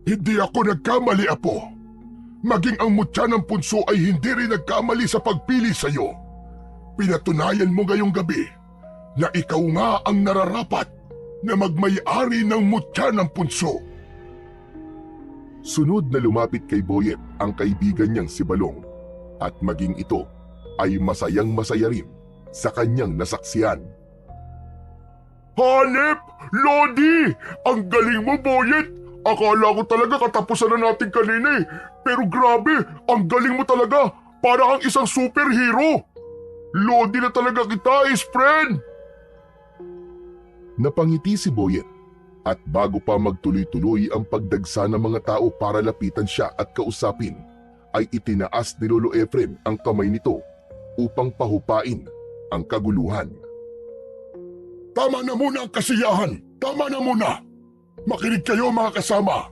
Hindi ako nagkamali, Apo. Maging ang mutya ng punso ay hindi rin nagkamali sa pagpili sa iyo. Pinatunayan mo ngayong gabi na ikaw nga ang nararapat na magmay-ari ng mutya ng punso. Sunod na lumapit kay Boyet ang kaibigan niyang si Balong at maging ito ay masayang-masaya rin sa kanyang nasaksihan. Hanep! Lodi! Ang galing mo, Boyet! Akala ko talaga katapusan na natin kanina eh. Pero grabe, ang galing mo talaga. Para kang isang superhero. Lodi na talaga kita, friend! Napangiti si Boyet at bago pa magtuloy-tuloy ang pagdagsa ng mga tao para lapitan siya at kausapin, ay itinaas ni Lolo Efren ang kamay nito upang pahupain ang kaguluhan. Tama na muna ang kasiyahan. Tama na muna. Makinig kayo mga kasama.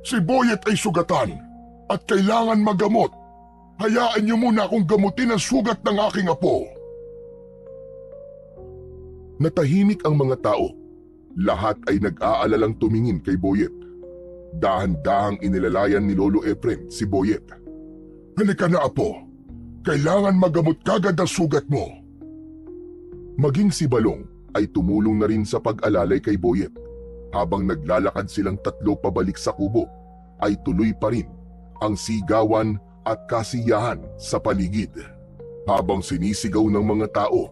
Si Boyet ay sugatan at kailangan magamot. Hayaan niyo muna akong gamutin ang sugat ng aking apo. Natahimik ang mga tao. Lahat ay nag-aalalang tumingin kay Boyet. Dahan-dahang inilalayan ni Lolo Efren si Boyet. Halika na, Apo. Kailangan magamot kagad ang sugat mo. Maging si Balong ay tumulong na rin sa pag-alalay kay Boyet. Habang naglalakad silang tatlo pabalik sa kubo, ay tuloy pa rin ang sigawan at kasiyahan sa paligid. Habang sinisigaw ng mga tao,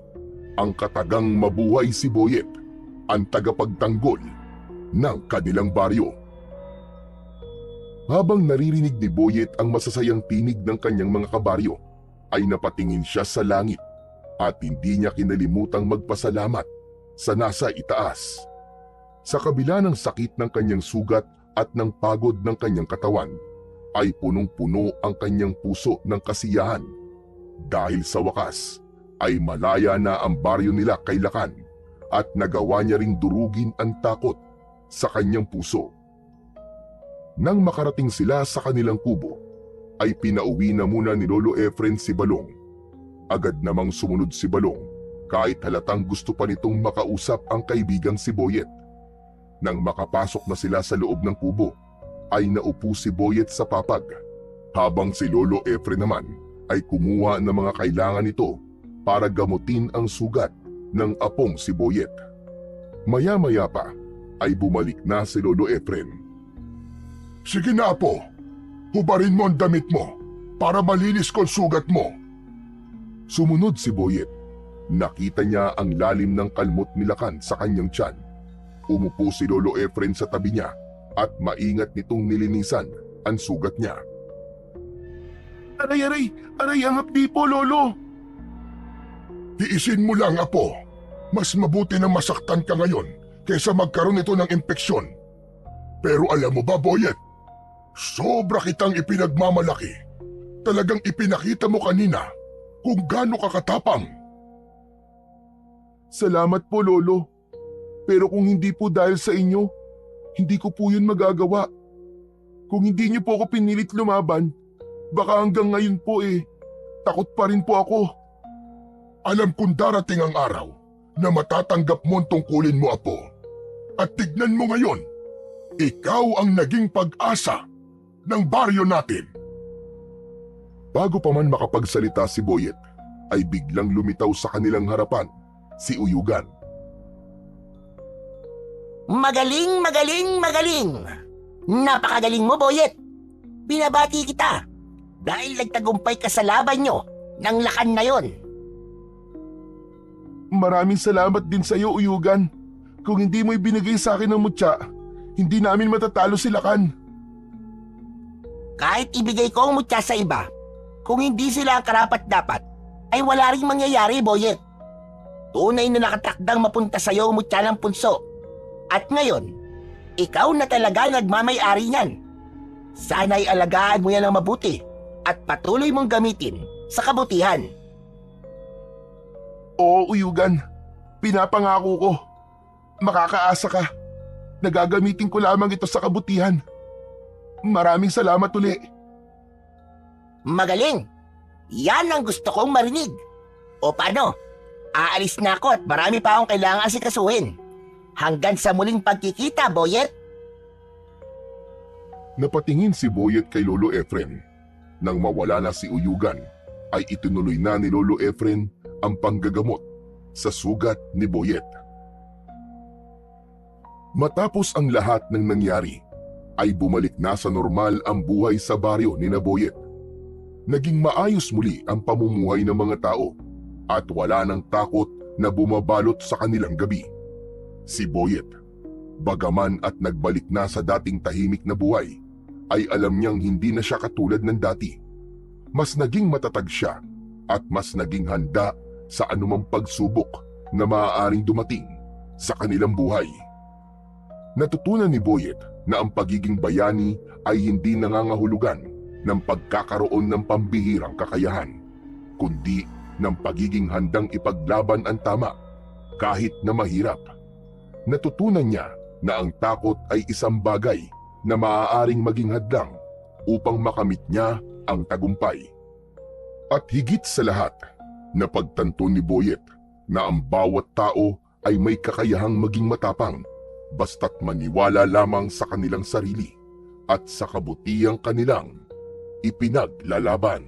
ang katagang mabuhay si Boyet, ang tagapagtanggol ng kanilang baryo. Habang naririnig ni Boyet ang masasayang tinig ng kanyang mga kabaryo, ay napatingin siya sa langit at hindi niya kinalimutang magpasalamat sa nasa itaas. Sa kabila ng sakit ng kanyang sugat at ng pagod ng kanyang katawan, ay punong-puno ang kanyang puso ng kasiyahan dahil sa wakas ay malaya na ang baryo nila kay Lakan at nagawa niya ring durugin ang takot sa kanyang puso. Nang makarating sila sa kanilang kubo, ay pinauwi na muna ni Lolo Efren si Balong. Agad namang sumunod si Balong kahit halatang gusto pa nitong makausap ang kaibigang si Boyet. Nang makapasok na sila sa loob ng kubo, ay naupo si Boyet sa papag, habang si Lolo Efren naman ay kumuha ng mga kailangan nito para gamutin ang sugat ng apong si Boyet. Maya-maya pa ay bumalik na si Lolo Efren. Sige na, Apo. Hubarin mo ang damit mo para malinis ko ang sugat mo. Sumunod si Boyet. Nakita niya ang lalim ng kalmot ni Lakan sa kanyang tiyan. Umupo si Lolo Efren sa tabi niya at maingat nitong nilinisan ang sugat niya. Aray, ang hapdi po, Lolo. Tiisin mo lang, Apo. Mas mabuti na masaktan ka ngayon kaysa magkaroon ito ng impeksyon. Pero alam mo ba, Boyet? Sobra kitang ipinagmamalaki. Talagang ipinakita mo kanina kung gaano ka katapang. Salamat po, Lolo. Pero kung hindi po dahil sa inyo, hindi ko po yun magagawa. Kung hindi niyo po ako pinilit lumaban, baka hanggang ngayon po takot pa rin po ako. Alam kong darating ang araw na matatanggap mo ang tungkulin mo, Apo. At tignan mo ngayon, ikaw ang naging pag-asa ng baryo natin. Bago pa man makapagsalita si Boyet, ay biglang lumitaw sa kanilang harapan si Uyugan. Magaling, magaling, magaling! Napakagaling mo, Boyet! Binabati kita dahil nagtagumpay ka sa laban nyo ng Lakan na yon. Maraming salamat din sa iyo, Uyugan. Kung hindi mo ibinigay sa akin ng mutya, hindi namin matatalo si Lakan. Kahit ibigay ko ang mutya sa iba, kung hindi sila ang karapat-dapat, ay wala ring mangyayari, Boyet. Tunay na nakatakdang mapunta sa iyo ang mutya ng punso. At ngayon, ikaw na talaga nagmamay-ari niyan. Sana'y alagaan mo yan ng mabuti at patuloy mong gamitin sa kabutihan. Oo, Uyugan. Pinapangako ko. Makakaasa ka. Nagagamitin ko lamang ito sa kabutihan. Maraming salamat uli. Magaling! Yan ang gusto kong marinig. O paano? Aalis na ako at marami pa akong kailangan asikasuhin. Hanggang sa muling pagkikita, Boyet! Napatingin si Boyet kay Lolo Efren. Nang mawala na si Uyugan, ay itinuloy na ni Lolo Efren ang panggagamot sa sugat ni Boyet. Matapos ang lahat ng nangyari, ay bumalik na sa normal ang buhay sa baryo ni Boyet. Naging maayos muli ang pamumuhay ng mga tao at wala nang takot na bumabalot sa kanilang gabi. Si Boyet, bagaman at nagbalik na sa dating tahimik na buhay, ay alam niyang hindi na siya katulad ng dati. Mas naging matatag siya at mas naging handa sa anumang pagsubok na maaaring dumating sa kanilang buhay. Natutunan ni Boyet na ang pagiging bayani ay hindi nangangahulugan ng pagkakaroon ng pambihirang kakayahan, kundi ng pagiging handang ipaglaban ang tama kahit na mahirap. Natutunan niya na ang takot ay isang bagay na maaaring maging hadlang upang makamit niya ang tagumpay. At higit sa lahat, napagtanto ni Boyet na ang bawat tao ay may kakayahang maging matapang basta't maniwala lamang sa kanilang sarili at sa kabutihang kanilang ipinaglalaban.